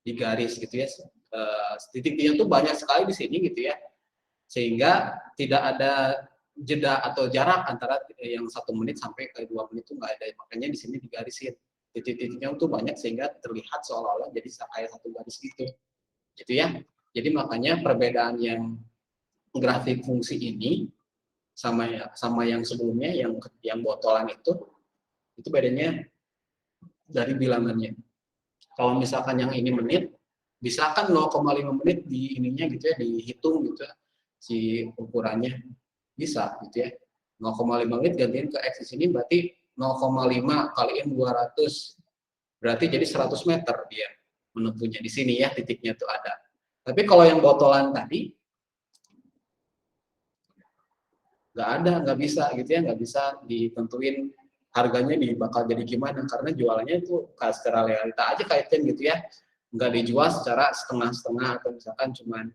digaris gitu ya. Titiknya tuh banyak sekali di sini gitu ya, sehingga tidak ada jeda atau jarak antara yang 1 menit sampai ke 2 menit itu nggak ada. Makanya di sini digarisin, titik-titiknya tuh banyak sehingga terlihat seolah-olah jadi kayak 1 garis gitu ya. Jadi makanya perbedaan yang grafik fungsi ini sama yang sebelumnya yang botolan itu bedanya dari bilangannya. Kalau misalkan yang ini menit, bisa kan 0,5 menit di ininya gitu ya, dihitung gitu ya, si ukurannya bisa gitu ya. 0,5 menit gantiin ke X di sini berarti 0,5 kaliin 200 berarti jadi 100 meter dia menempuhnya di sini ya, titiknya tuh ada. Tapi kalau yang botolan tadi nggak ada, nggak bisa gitu ya, nggak bisa ditentuin harganya bakal jadi gimana, karena jualannya itu secara realita aja kaitan gitu ya, nggak dijual secara setengah-setengah atau misalkan cuman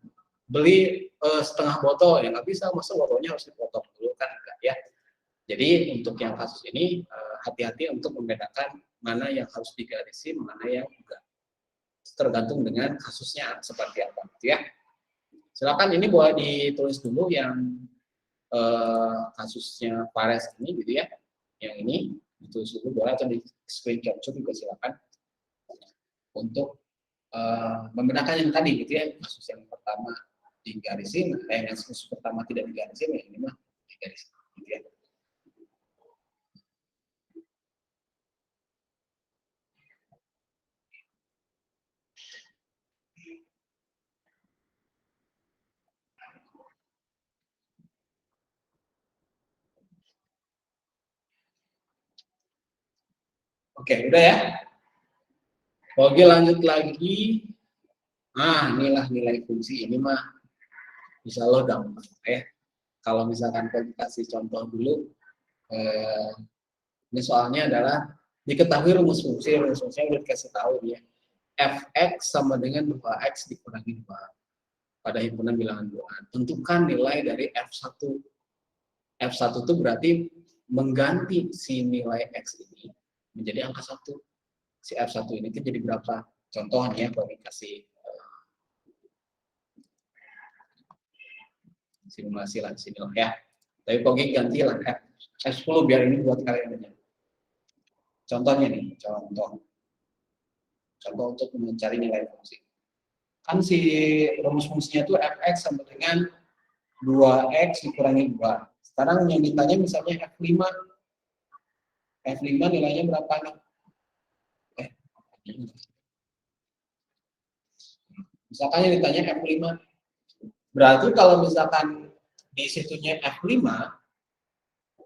beli setengah botol, ya nggak bisa, masa botolnya harus dipotong dulu kan, enggak ya. Jadi untuk yang kasus ini hati-hati untuk membedakan mana yang harus digarisin, mana yang enggak, tergantung dengan kasusnya seperti apa gitu ya. Silakan ini boleh ditulis dulu yang kasusnya Fares ini gitu ya, yang ini ditulis dulu boleh, atau di screen capture juga silakan untuk membedakan yang tadi gitu ya, kasus yang pertama digarisin, yang kasus pertama tidak digarisin, ya ini mah digarisin gitu ya. Oke, udah ya. Oke, lanjut lagi. Nah, inilah nilai fungsi, ini mah insya Allah gampang ya. Kalau misalkan kita kasih contoh dulu, ini soalnya adalah diketahui rumus fungsi, rumus fungsinya udah dikasih tahu ya. Fx sama dengan 2x dikurangi 2 pada himpunan bilangan 2. Tentukan nilai dari F1. F1 itu berarti mengganti si nilai X ini menjadi angka 1. Si F1 ini jadi berapa? Contohnya kalau dikasih simulasi lah di sini lah ya. Tapi pokoknya gantilah F10 biar ini buat kalian aja. Contohnya nih, contoh untuk mencari nilai fungsi. Kan si rumus fungsinya itu Fx sama dengan 2x dikurangi 2. Sekarang yang ditanya misalnya F5. F5 nilainya berapa nih? Misalkan yang ditanya F5. Berarti kalau misalkan di situnya F5,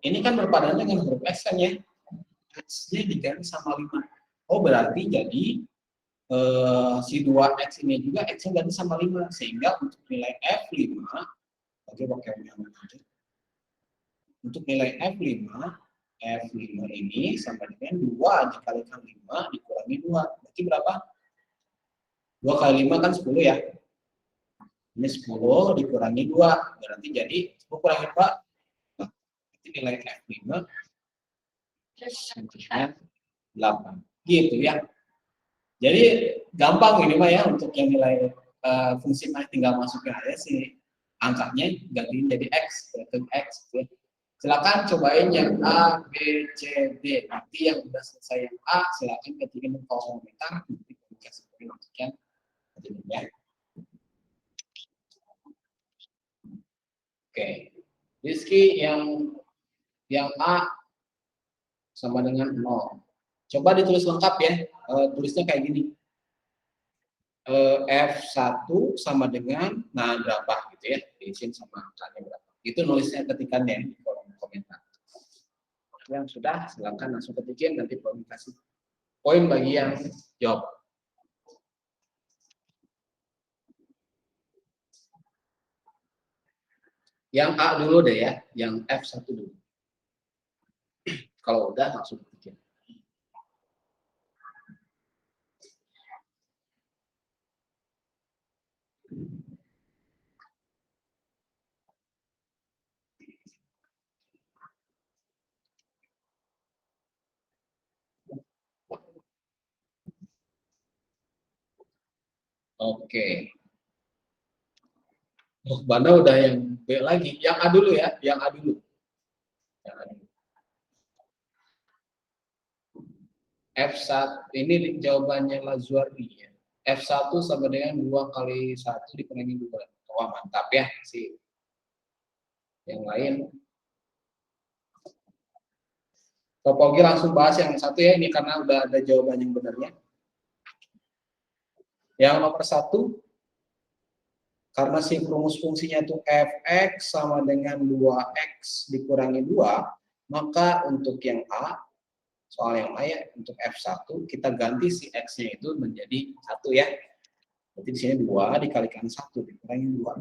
ini kan berpadannya dengan huruf X kan ya? X-nya diganti sama 5. Oh, berarti jadi si 2X ini juga X-nya ganti sama 5. Sehingga untuk nilai F5, oke pakai yang aja. Untuk nilai F5 ini sama dengan 2 dikalikan 5 dikurangi 2. Berarti berapa? 2 kali 5 kan 10 ya. Ini 10 dikurangi 2. Berarti jadi 10 kurangi 4. Berarti nilai F5 8. Gitu ya. Jadi gampang ini mah ya, untuk yang nilai fungsi mah tinggal masukin aja sih angkanya, gantiin jadi X, ke X gitu ya. Silakan cobain yang A, B, C, D. Nanti yang udah selesai yang A, silakan ketikin di kolom komentar. Nanti kasih sekian. Ya. Oke, Rizky yang A sama dengan 0. Coba ditulis lengkap ya. Tulisnya kayak gini. F1 sama dengan berapa gitu ya. Diisiin sama angkanya berapa. Itu nulisnya ketikannya di kolom komentar. Yang sudah silakan langsung ketikin, nanti Bang kasih poin bagi yang jawab. Yang A dulu deh ya, yang F1 dulu. Kalau udah langsung ketikin. Oke. Oh, Banda udah yang B lagi. Yang A dulu ya, yang A dulu. Yang A dulu. F1 ini jawabannya Lazuardi ya. F1 sama dengan 2 kali 1 dikurangi 2. Wah, mantap ya sih. Yang lain. Topogi langsung bahas yang satu ya, ini karena udah ada jawaban yang benarnya. Yang nomor 1, karena si rumus fungsinya itu Fx sama dengan 2x dikurangi 2, maka untuk yang A, soal yang A ya, untuk F1 kita ganti si X-nya itu menjadi 1 ya. Berarti di sini 2 dikalikan 1 dikurangi 2.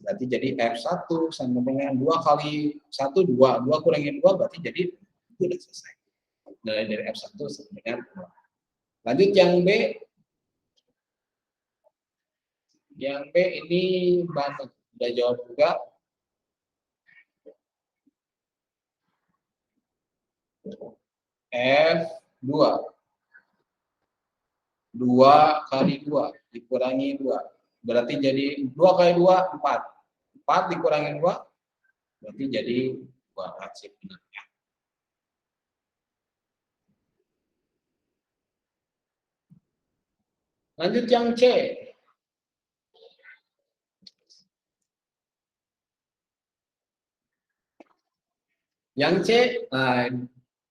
Berarti jadi F1 sama dengan 2 kali 1, 2. 2 kurangi 2 berarti jadi sudah selesai. Dari F1 sama dengan 2. Lanjut yang B. Yang B ini banget. Udah jawab juga. F2. 2 kali 2 dikurangi 2. Berarti jadi 2 kali 2, 4. 4 dikurangi 2, berarti jadi 2 hasil benarnya. Lanjut yang C. Yang C,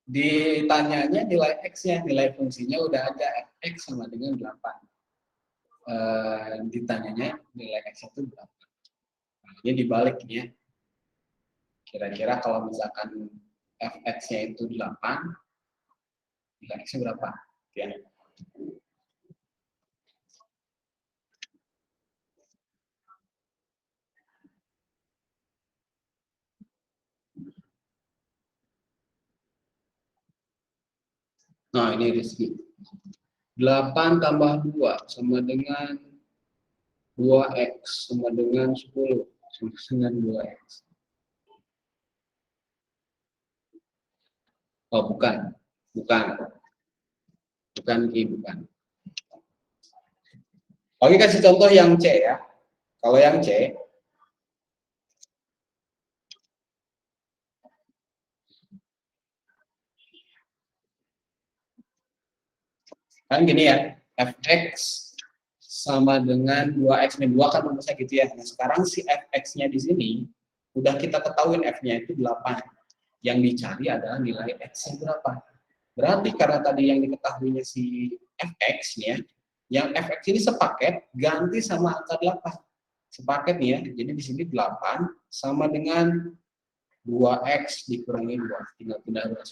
ditanyanya nilai X-nya, nilai fungsinya udah ada, X sama dengan 8. Ditanyanya nilai X itu berapa. Nah, ini dibalik ya. Kira-kira kalau misalkan Fx-nya itu 8, nilai X-nya berapa? Ya. Nah, ini Rizky. 8 tambah 2 sama dengan 2x sama dengan 10 sama dengan 2x. Oh, bukan. Bukan ini, bukan. Oke, kasih contoh yang C ya. Kalau yang C, kan gini ya, fx sama dengan 2x min 2 kan rumusnya gitu ya. Nah, sekarang si fx-nya di sini udah kita ketahui f-nya itu 8. Yang dicari adalah nilai x-nya berapa. Berarti karena tadi yang diketahuinya si fx-nya, yang fx ini sepaket ganti sama angka 8. Sepaket nih ya. Jadi di sini 8 sama dengan 2x dikurangi 2. Tinggal pindah ruas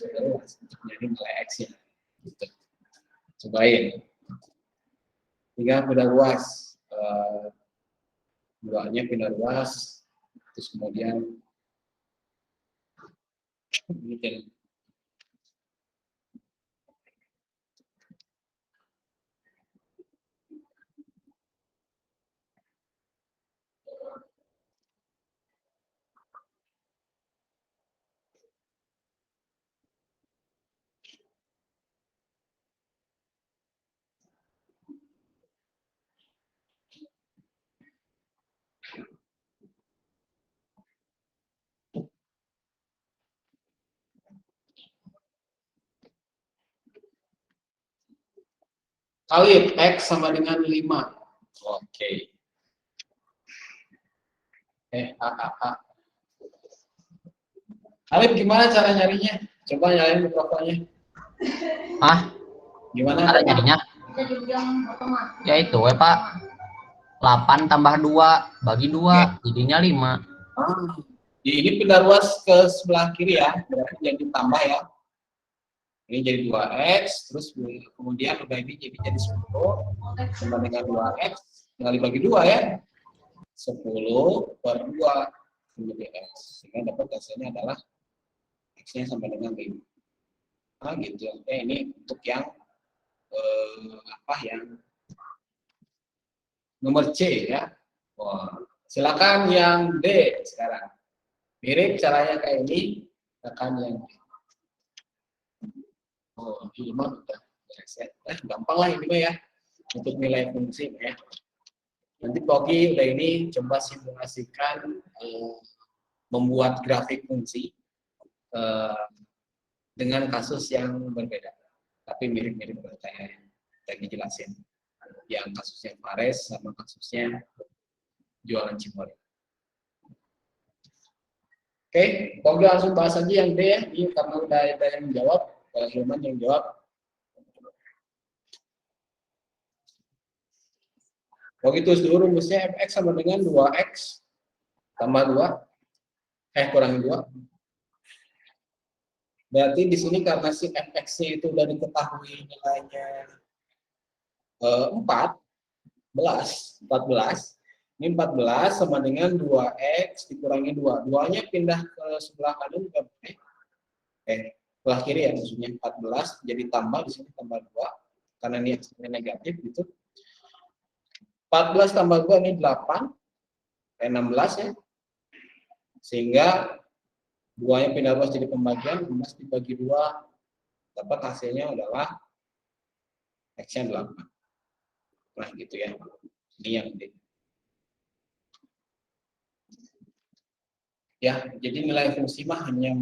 untuk nyari nilai x-nya. Gitu. Cobain. Tinggal pindah ruas. 2-nya pindah ruas. Terus kemudian bikin. Kali X sama dengan 5. Oke. Alif, gimana cara nyarinya? Coba nyalain mikrofonnya. Gimana Cara nyarinya? Ya itu Pak. 8 tambah 2 bagi 2 jadinya 5. Ini pindah ruas ke sebelah kiri ya, berarti jadi tambah ya. Ini jadi 2x, terus kemudian udah ini jadi 10 sama dengan 2x, kali bagi 2 ya. 10 per 2 menjadi x. Sehingga dapat hasilnya adalah x-nya sama dengan 5. Nah, gitu. Oke, ini untuk yang yang nomor C ya. Silakan yang D sekarang. Mirip caranya kayak ini, silakan yang D. Ini mah udah gampang lah ini mah ya, untuk nilai fungsi ya. Nanti Pogi udah ini coba simulasikan membuat grafik fungsi dengan kasus yang berbeda, tapi mirip-mirip kayak yang tadi jelasin, yang kasusnya Fares sama kasusnya jualan cimol. Oke, Pogi langsung bahas aja yang D ya, ini karena udah ada yang jawab. Hilman yang jawab. Begitu dulu rumusnya fx sama dengan 2x tambah 2 kurangi 2. Berarti di sini karena si fx-nya itu udah diketahui nilainya 4, 14. Ini 14 sama dengan 2x dikurangi 2. 2-nya pindah ke sebelah kanan juga boleh. Sebelah kiri ya maksudnya 14 jadi tambah di sini tambah 2 karena ini x-nya negatif gitu. 14 tambah 2 ini 8. 16 ya. Sehingga 2-nya pindah luas jadi pembagian, 16 dibagi 2 dapat hasilnya adalah x-nya 8. Nah, gitu ya. Ini yang D. Ya, jadi nilai fungsi mah hanya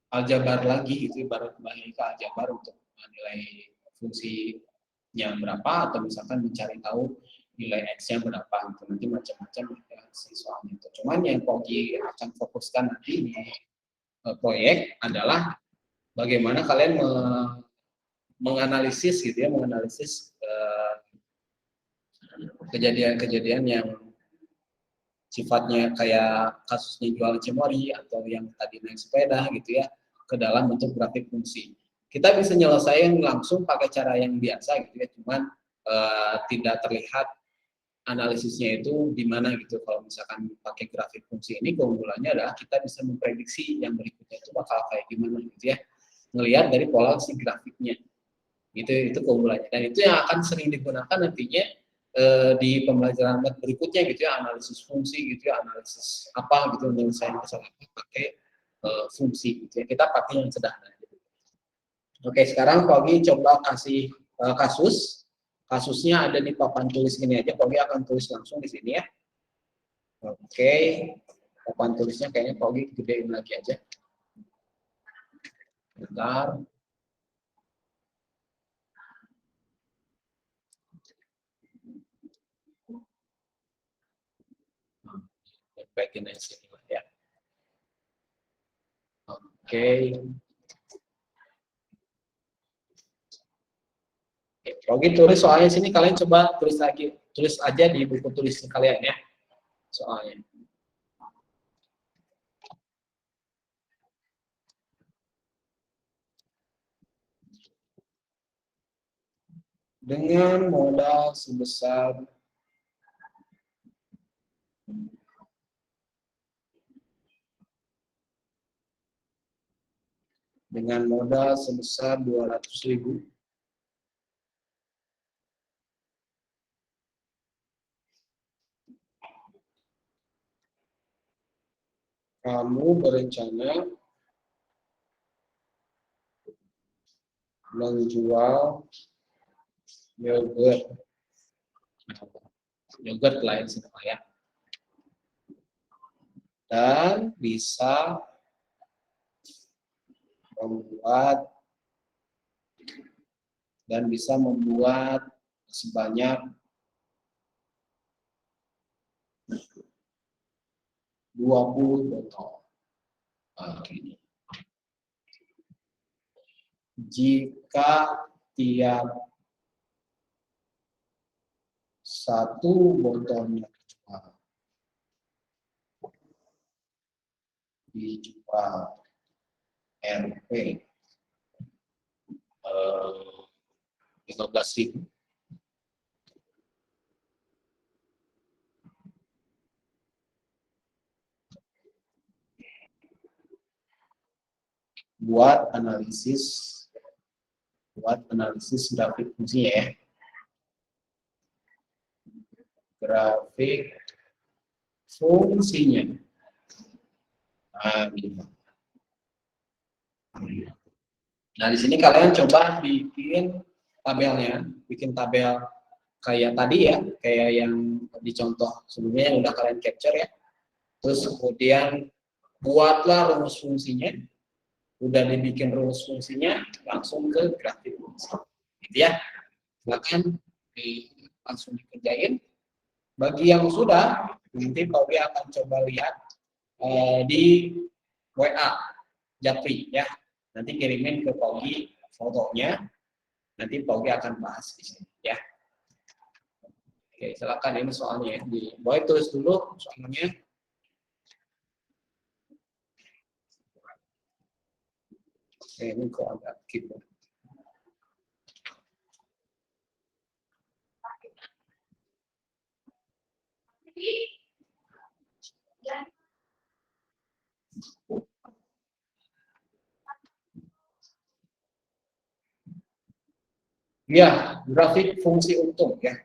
aljabar lagi itu baru kembali ke aljabar untuk nilai fungsinya berapa atau misalkan mencari tahu nilai x-nya berapa gitu. Nanti macam-macam ya, si soalnya itu. Cuman yang Pogi akan fokuskan nanti di proyek adalah bagaimana kalian menganalisis gitu ya, menganalisis kejadian-kejadian yang sifatnya kayak kasusnya jual cemori atau yang tadi naik sepeda gitu ya ke dalam bentuk grafik fungsi. Kita bisa nyelesain langsung pakai cara yang biasa gitu ya, cuman tidak terlihat analisisnya itu di mana gitu. Kalau misalkan pakai grafik fungsi ini keunggulannya adalah kita bisa memprediksi yang berikutnya itu bakal kayak gimana gitu ya, ngelihat dari pola si grafiknya. Itu keunggulannya dan itu yang akan sering digunakan nantinya di pembelajaran berikutnya gitu ya, analisis fungsi gitu ya, analisis apa gitu, menyelesaikan masalah pakai fungsi gitu ya. Kita pakai yang sederhana. Oke, sekarang Pogi coba kasih kasusnya ada di papan tulis ini aja. Pogi akan tulis langsung di sini ya. Oke, papan tulisnya kayaknya Pogi gedein lagi aja. Bentar. Bagian yang sini lah ya. Oke. Oke, tulis soalnya sini kalian coba tulis lagi, tulis aja di buku tulis kalian ya soalnya. Dengan modal sebesar dengan modal sebesar 200.000 kamu berencana menjual yogurt lain semua ya, dan bisa membuat sebanyak 20 botol. Jika tiap satu botolnya dijual Rp 15.000, buat analisis grafik fungsinya ya. Grafik fungsinya. Nah, di sini kalian coba bikin tabelnya, bikin tabel kayak tadi ya, kayak yang di contoh sebelumnya yang udah kalian capture ya. Terus kemudian buatlah rumus fungsinya. Udah dibikin rumus fungsinya, langsung ke grafik fungsi. Gitu ya. Silakan langsung dikerjain. Bagi yang sudah, nanti Pogi akan coba lihat di WA Japri ya. Nanti kirimin ke Pogi fotonya. Nanti Pogi akan bahas di sini ya. Oke, silakan ini soalnya ya. Boleh tulis dulu soalnya. Oke, ini kok agak keyboard. Ya, grafik fungsi untung ya.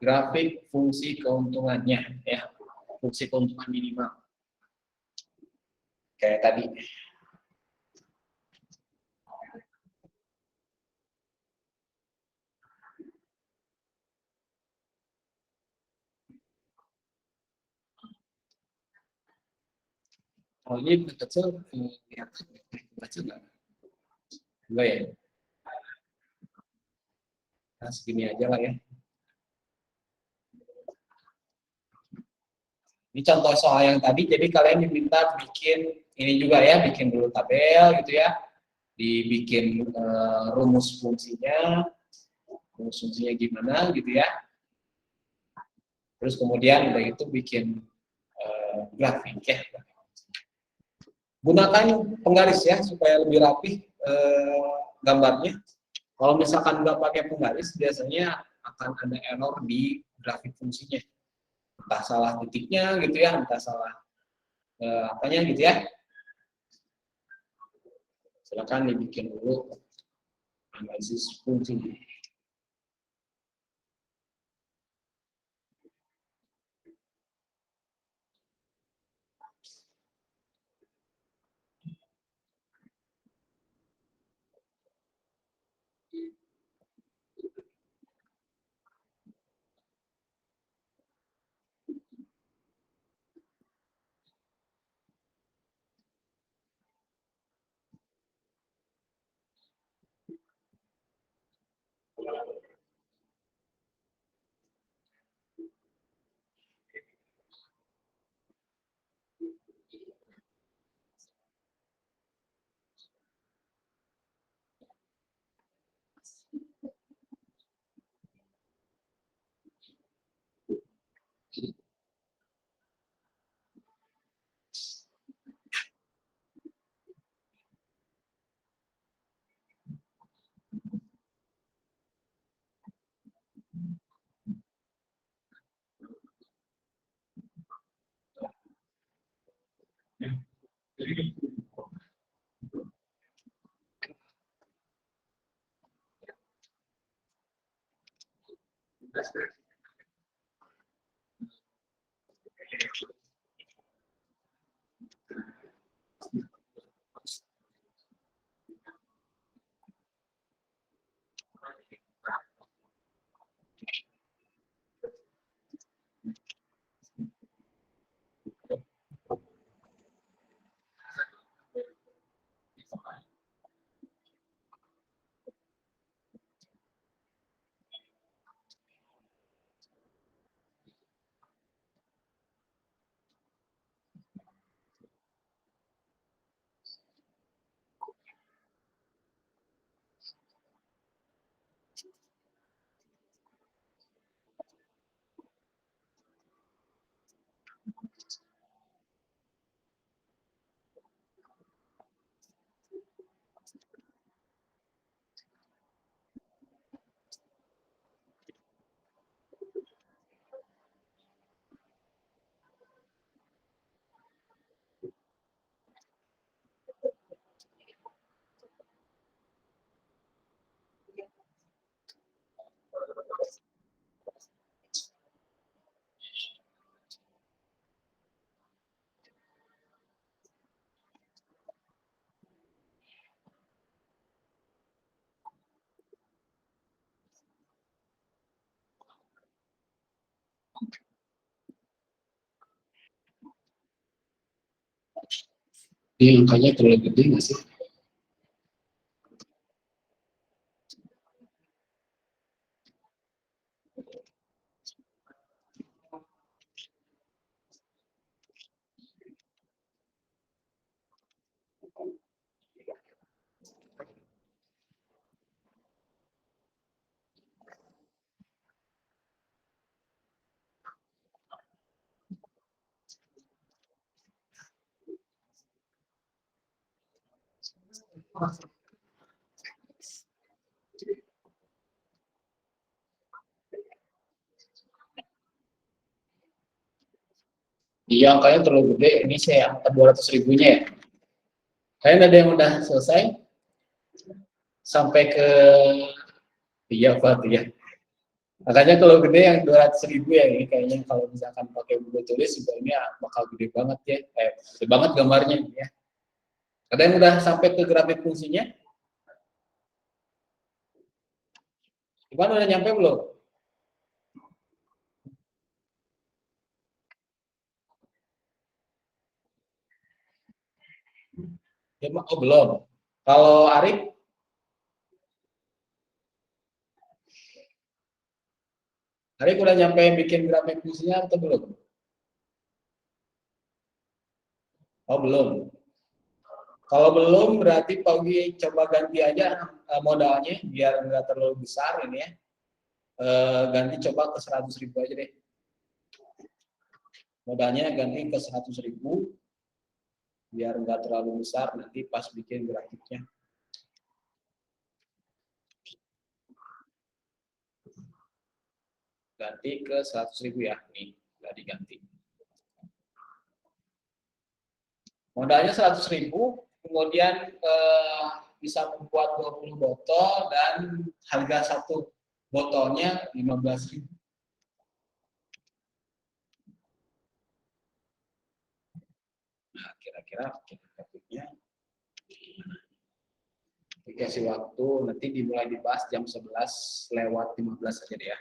Grafik fungsi keuntungannya ya, fungsi keuntungan minimal kayak tadi. Oh ini kecil kelihatan baca nggak? Enggak ya? Nah, segini aja lah ya. Ini contoh soal yang tadi, jadi kalian diminta bikin ini juga ya, bikin dulu tabel gitu ya, dibikin rumus fungsinya gimana gitu ya. Terus kemudian udah itu bikin grafik ya. Gunakan penggaris ya supaya lebih rapi gambarnya. Kalau misalkan nggak pakai penggaris, biasanya akan ada error di grafik fungsinya. Entah salah titiknya gitu ya, entah salah apanya gitu ya. Silakan dibikin dulu analisis fungsi. Ini angkanya terlalu gede nggak sih? Iya, angkanya terlalu gede. Ini saya angka 200 ribunya ya. Kalian ada yang udah selesai? Sampai ke, iya Pak, iya. Makanya kalau gede yang 200 ribu ya, ini kayaknya kalau misalkan pakai buku tulis juga ini bakal gede banget ya. Gede banget gambarnya ya. Ada yang udah sampai ke grafik fungsinya? Gimana, udah nyampe belum? Oh belum. Kalau Arif, udah nyampe bikin grafik fungsinya atau belum? Oh belum. Kalau belum berarti Pak Ugi coba ganti aja modalnya biar nggak terlalu besar ini ya. Ganti coba ke 100 ribu aja deh. Modalnya ganti ke 100 ribu biar nggak terlalu besar nanti pas bikin grafiknya. Ganti ke 100 ribu ya, nih udah diganti. Modalnya 100 ribu, kemudian bisa membuat 20 botol dan harga satu botolnya 15 ribu. Nah, kira-kira grafiknya dikasih waktu nanti dimulai dibahas jam 11:15 saja deh ya.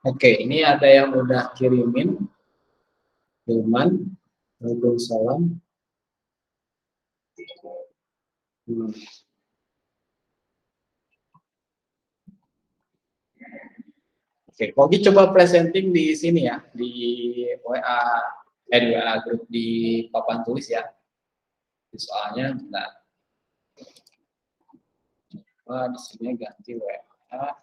Oke, ini ada yang udah kirimin. Hilman, Waalaikumsalam. Oke, Kogi coba presenting di sini ya, di WA, di WA grup di papan tulis ya. Soalnya bentar. Wah, di sini ganti WA.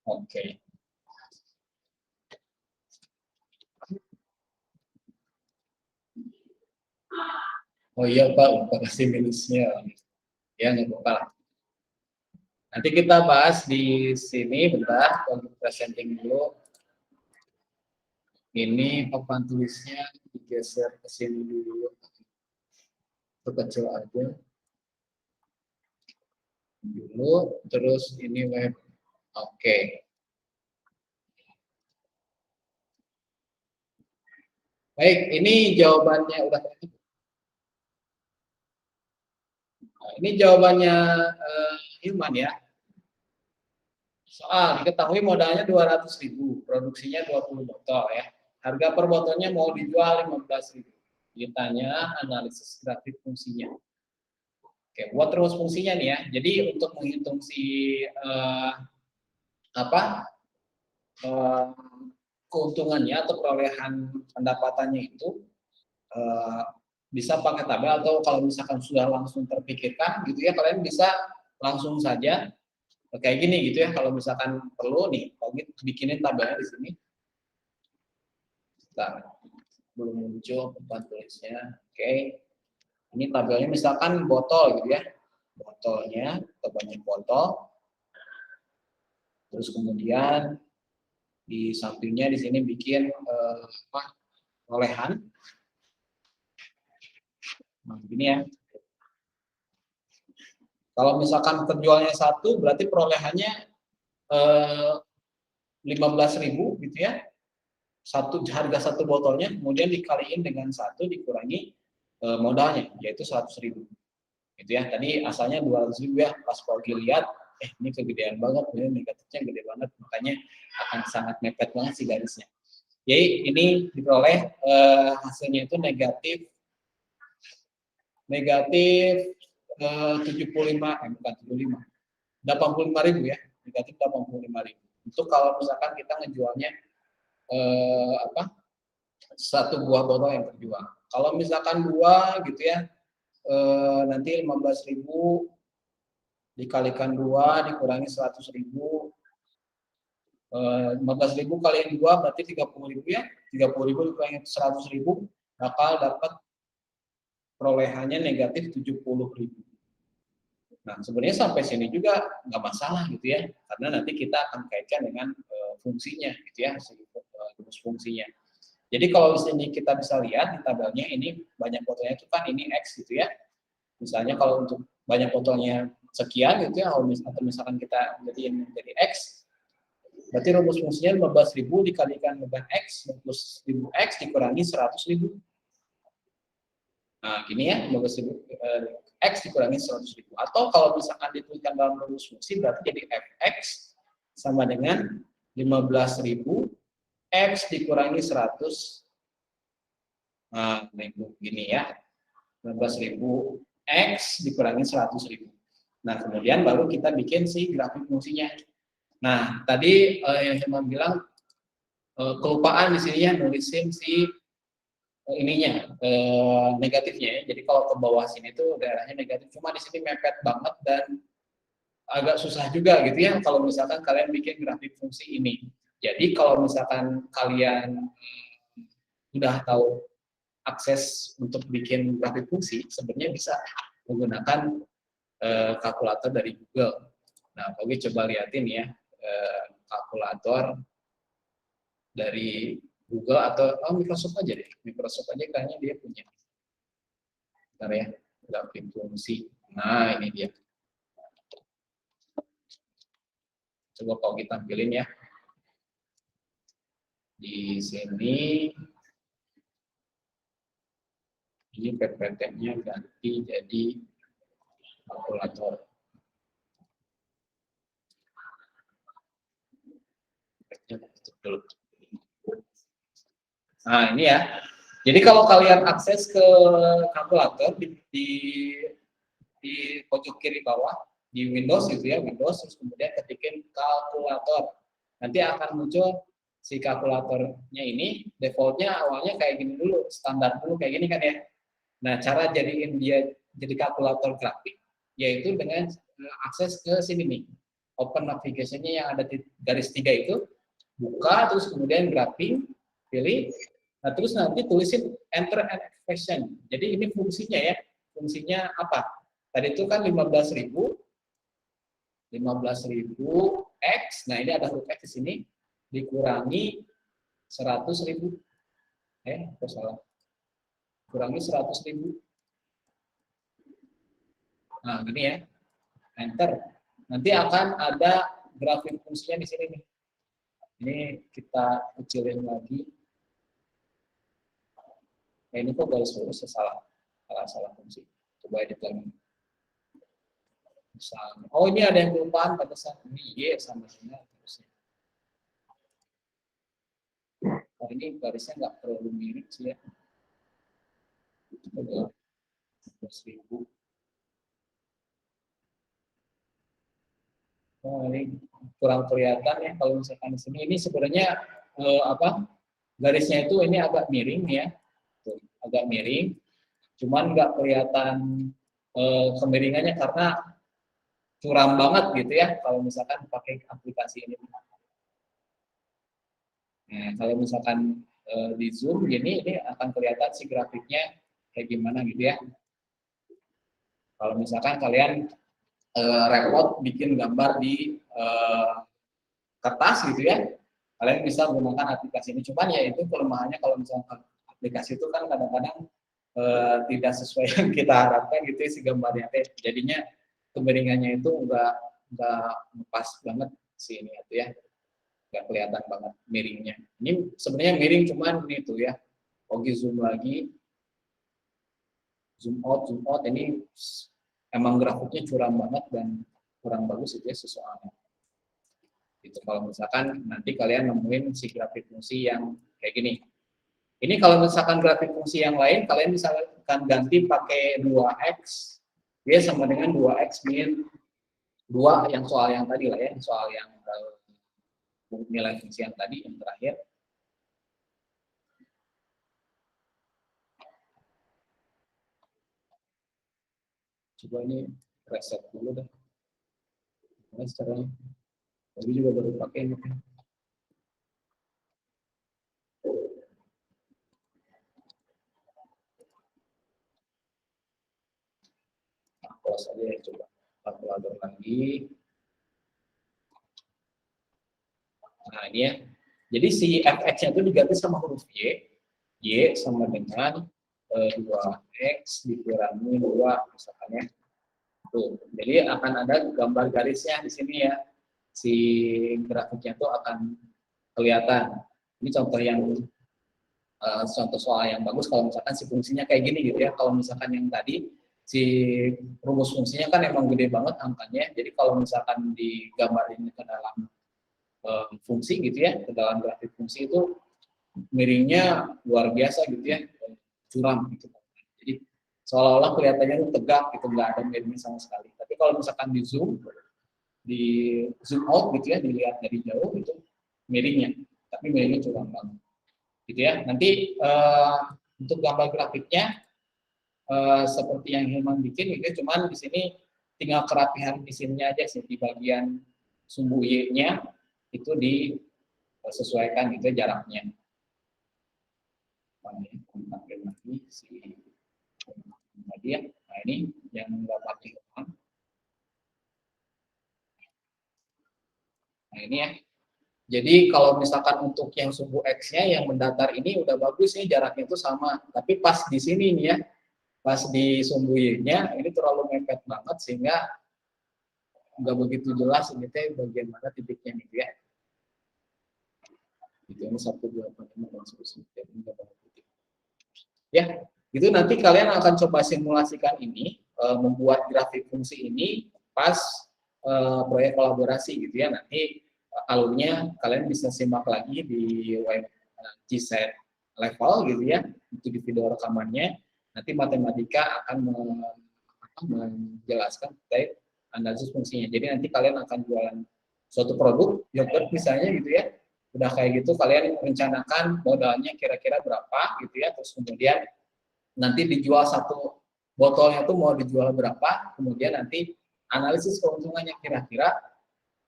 Oke. Oh iya Pak, lupa kasih minusnya. Ya nggak apa-apa. Nanti kita bahas di sini bentar, kalau presenting dulu. Ini papan tulisnya digeser ke sini dulu. Kecil aja. Dulu, terus ini web. Oke. Baik, ini jawabannya udah. Nah, ini jawabannya Hilman ya. Soal diketahui modalnya 200.000, produksinya 20 botol ya. Harga per botolnya mau dijual 15.000. Ditanya analisis grafik fungsinya. Oke, buat terus fungsinya nih ya. Jadi untuk menghitung si keuntungannya atau perolehan pendapatannya itu bisa pakai tabel, atau kalau misalkan sudah langsung terpikirkan gitu ya, kalian bisa langsung saja kayak gini gitu ya. Kalau misalkan perlu nih, kalau gitu bikinin tabelnya di sini. Bentar, belum muncul papan tulisnya. Oke, ini tabelnya misalkan botol gitu ya, botolnya atau banyak botol. Terus kemudian di sampingnya di sini bikin perolehan. Nah, begini ya. Kalau misalkan terjualnya 1, berarti perolehannya 15.000 gitu ya. Harga satu botolnya, kemudian dikaliin dengan 1 dikurangi modalnya, yaitu 100.000. Gitu ya. Tadi asalnya 200.000 ya. Pas Kogi lihat, ini kegedean banget, ini negatifnya gede banget, makanya akan sangat mepet banget sih garisnya. Jadi ini diperoleh hasilnya itu negatif 75, bukan 75, 85.000 ya, negatif 85.000. Untuk kalau misalkan kita ngejualnya satu buah botol yang terjual. Kalau misalkan 2 gitu ya, nanti 15.000 dikalikan 2 dikurangi 100.000. 15.000 kali 2 berarti 30.000 ya. 30.000 dikurangi 100.000 bakal dapat perolehannya negatif 70.000. Nah, sebenarnya sampai sini juga nggak masalah gitu ya, karena nanti kita akan kaitkan dengan fungsinya gitu ya, rumus fungsinya. Jadi kalau di sini kita bisa lihat di tabelnya, ini banyak botolnya itu kan ini X gitu ya. Misalnya kalau untuk banyak botolnya sekian gitu ya, atau misalkan kita jadiin jadi X, berarti rumus fungsinya 15.000 dikalikan dengan X, 15.000 X dikurangi 100.000. Nah, gini ya, 15.000 X dikurangi 100.000. Atau kalau misalkan dituliskan dalam rumus fungsi, berarti jadi Fx sama dengan 15.000 X dikurangi 100. Nah, gini ya, 15.000 X dikurangi 100.000. Nah, kemudian baru kita bikin si grafik fungsinya. Nah, tadi yang Hilman bilang kelupaan di sini ya, nulisin si ininya negatifnya ya. Jadi kalau ke bawah sini tuh daerahnya negatif, cuma di sini mepet banget dan agak susah juga gitu ya kalau misalkan kalian bikin grafik fungsi ini. Jadi kalau misalkan kalian udah tahu akses untuk bikin grafik fungsi, sebenarnya bisa menggunakan kalkulator dari Google. Nah, Oke coba liatin ya kalkulator dari Google atau Microsoft aja deh. Microsoft aja kayaknya dia punya. Bentar ya, grafik fungsi. Nah, ini dia. Coba kalau kita tampilin ya. Di sini ini PPT-nya ganti jadi kalkulator. Nah, ini ya. Jadi kalau kalian akses ke kalkulator di pojok kiri bawah di Windows gitu ya, Windows terus kemudian ketikin kalkulator. Nanti akan muncul si kalkulatornya ini defaultnya awalnya kayak gini dulu, standar dulu kayak gini kan ya. Nah, cara jadiin dia jadi kalkulator grafik yaitu dengan akses ke sini nih. Open navigation-nya yang ada di garis 3 itu, buka terus kemudian grafik, pilih. Nah, terus nanti tulisin enter and expression. Jadi ini fungsinya ya. Fungsinya apa? Tadi itu kan 15.000 X. Nah, ini ada huruf X di sini dikurangi 100.000. Apa salah? Kurangi 100.000. Nah, gini ya. Enter. Nanti akan ada grafik fungsinya di sini nih. Ini kita kecilin lagi. Ini kok garis lurus salah fungsi. Coba edit lagi. Misalnya, ini ada yang kelupaan pada saat ini Y sama sini terusnya. Ini garisnya nggak terlalu mirip sih ya. Coba 100.000. Ini kurang kelihatan ya kalau misalkan di sini. Ini sebenarnya garisnya itu ini agak miring ya. Tuh, agak miring, cuman nggak kelihatan kemiringannya karena curam banget gitu ya kalau misalkan pakai aplikasi ini. Nah, kalau misalkan di zoom gini, ini akan kelihatan si grafiknya kayak gimana gitu ya. Kalau misalkan kalian repot bikin gambar di kertas gitu ya, kalian bisa menggunakan aplikasi ini. Cuman ya itu kelemahannya kalau misalkan aplikasi itu kan kadang-kadang tidak sesuai yang kita harapkan gitu ya, si gambarnya jadinya kemiringannya itu enggak pas banget sih ini itu ya, nggak kelihatan banget miringnya. Ini sebenarnya miring cuman ini tuh ya. Oke, zoom lagi, zoom out ini emang grafiknya curam banget dan kurang bagus itu ya soalnya. Itu kalau misalkan nanti kalian nemuin si grafik fungsi yang kayak gini. Ini kalau misalkan grafik fungsi yang lain, kalian misalkan ganti pakai 2x, dia sama dengan 2x min 2 yang soal yang tadi lah ya, soal yang nilai fungsi yang tadi, yang terakhir. Coba ini reset dulu deh. Nah, sekarang tadi juga baru pakai ini. Close aja ya, coba kalkulator lagi. Nah, ini ya. Jadi si fx-nya itu diganti sama huruf y sama dengan 2x dikurangi 2 misalkan ya. Tuh, jadi akan ada gambar garisnya di sini ya. Si grafiknya itu akan kelihatan. Ini contoh soal yang bagus kalau misalkan si fungsinya kayak gini gitu ya. Kalau misalkan yang tadi si rumus fungsinya kan emang gede banget angkanya. Jadi kalau misalkan digambar ini ke dalam fungsi gitu ya, ke dalam grafik fungsi itu miringnya luar biasa gitu ya, curam gitu. Jadi seolah-olah kelihatannya itu tegak gitu, nggak ada miringnya sama sekali. Tapi kalau misalkan di zoom out gitu ya, dilihat dari jauh itu miringnya, tapi miringnya curam banget gitu ya. Nanti untuk gambar grafiknya seperti yang Hilman bikin gitu, cuman di sini tinggal kerapihan mesinnya aja sih, di bagian sumbu Y-nya itu disesuaikan gitu jaraknya. Lagi si tadi ya. Nah, ini yang nggak pakai on. Nah ini ya. Jadi kalau misalkan untuk yang sumbu X-nya yang mendatar ini udah bagus nih, jaraknya itu sama. Tapi pas di sini nih ya, pas di sumbu Y-nya ini terlalu mepet banget sehingga nggak begitu jelas ini teh bagian mana titiknya nih ya. Gitu, ini 1, 2, 4, 5, dan seterusnya. Ya, itu nanti kalian akan coba simulasikan ini, membuat grafik fungsi ini pas proyek kolaborasi gitu ya. Nanti alurnya kalian bisa simak lagi di web GSET level gitu ya, itu di video rekamannya. Nanti matematika akan menjelaskan terkait analisis fungsinya. Jadi nanti kalian akan jualan suatu produk yogurt misalnya gitu ya. Udah kayak gitu kalian rencanakan modalnya kira-kira berapa gitu ya, terus kemudian nanti dijual satu botolnya tuh mau dijual berapa, kemudian nanti analisis keuntungannya kira-kira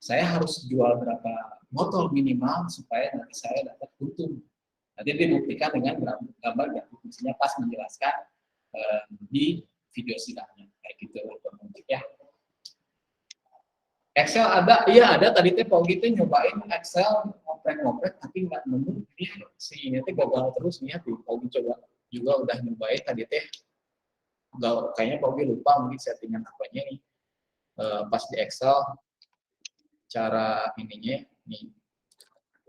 saya harus jual berapa botol minimal supaya nanti saya dapat untung. Nanti dibuktikan dengan gambar grafik fungsinya pas menjelaskan di video sidangnya kayak gitu ya. Excel ada, iya ada tadi teh Pak Ogi nyobain Excel ngoprek-ngoprek tapi nggak nemu, si ini teh gagal terus nih ya. Pak Ogi coba juga udah nyobain tadi teh, kayaknya Pak Ogi lupa mungkin settingan apanya nih pas di Excel cara ininya nih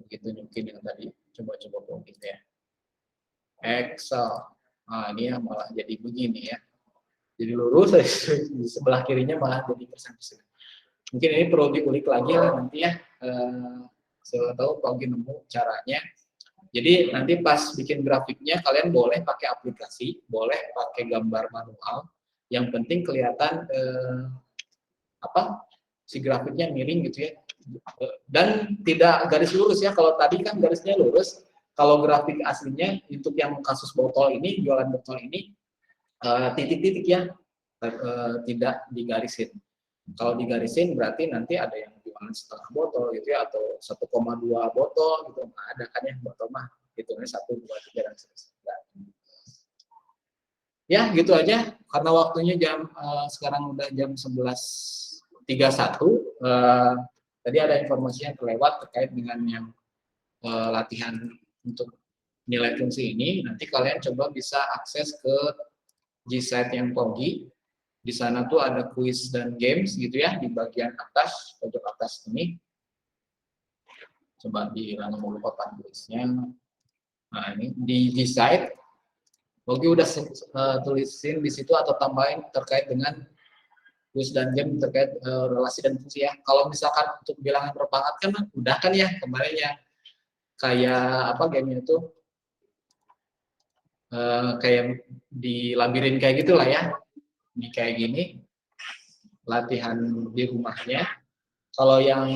begitu mungkin yang tadi coba-coba Pak Ogi ya Excel, nah ini ya malah jadi begini ya, jadi lurus di sebelah kirinya malah jadi persen-persen. Mungkin ini perlu diulik lagi lah nanti ya, saya tahu Pak Ogi nemu caranya. Jadi nanti pas bikin grafiknya kalian boleh pakai aplikasi, boleh pakai gambar manual. Yang penting kelihatan si grafiknya miring gitu ya. Dan tidak garis lurus ya. Kalau tadi kan garisnya lurus. Kalau grafik aslinya untuk yang kasus botol ini, jualan botol ini titik-titik ya, tidak digarisin. Kalau digarisin berarti nanti ada yang jualan setengah botol gitu ya, atau 1,2 botol gitu. Nah, ada kan yang botol mah hitungnya 1, 2, 3 dan seterusnya. Ya gitu aja karena waktunya sekarang udah jam 11.31. Tadi ada informasi yang terlewat terkait dengan yang latihan untuk nilai fungsi ini. Nanti kalian coba bisa akses ke GSET yang Pogi. Di sana tuh ada quiz dan games gitu ya di bagian atas, pojok atas ini. Coba di nomor papan tulisnya. Nah ini di site, Pogi udah tulisin di situ atau tambahin terkait dengan quiz dan game terkait relasi dan fungsi ya. Kalau misalkan untuk bilangan perpangkat kan udah kan ya kemarin ya, kayak apa gamenya itu kayak di labirin kayak gitulah ya. Ini kayak gini, latihan di rumahnya. Kalau yang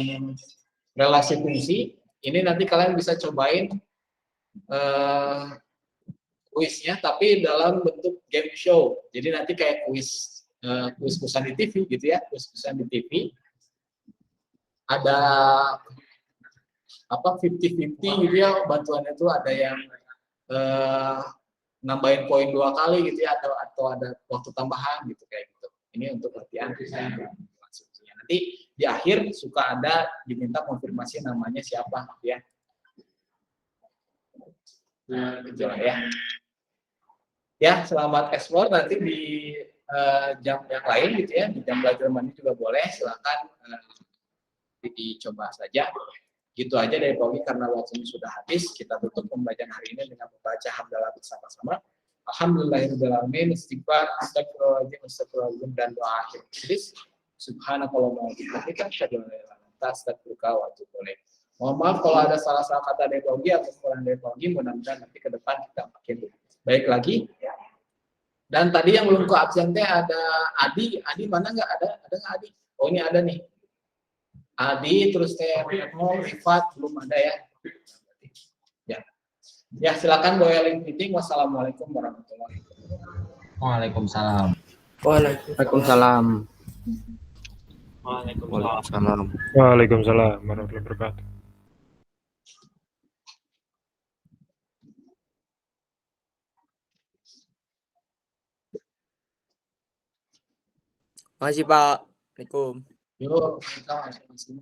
relasi fungsi, ini nanti kalian bisa cobain kuisnya, tapi dalam bentuk game show. Jadi nanti kayak kuis-kuisan di TV gitu ya, kuis-kuisan di TV. Ada apa 50-50 gitu ya, bantuannya itu ada yang nambahin poin 2 kali gitu ya, atau ada waktu tambahan gitu kayak gitu. Ini untuk latihan nanti di akhir suka ada diminta konfirmasi namanya siapa ya. Nah, gitu lah ya. Ya, selamat explore nanti di jam yang lain gitu ya, di jam belajar mandi juga boleh, silakan dicoba saja. Gitu aja dari Pogi karena waktunya sudah habis. Kita tutup pembacaan hari ini dengan membaca hamdalah bersama-sama. Alhamdulillahirobbilalamin, istighfar, astagfirullahaladzim, astagfirullahaladzim, dan doa akhir majlis. Subhanakallahumma wa bihamdika, asyhadu an la ilaha illa anta, astaghfiruka wa atubu ilaik. Mohon maaf kalau ada salah-salah kata dari Pogi atau kurang dari Pogi, mudah-mudahan nanti ke depan kita makin baik lagi. Dan tadi yang belum ke absen teh ada Adi mana nggak ada nggak Adi? Oh ini ada nih. Adi terus teh Rifat belum ada ya. Ya silakan boiling meeting. Wassalamualaikum warahmatullahi wabarakatuh. Waalaikumsalam. Waalaikumsalam. Waalaikumsalam. Waalaikumsalam warahmatullahi wabarakatuh. Makasih Pak. Assalamualaikum. Yuk, kita masuk.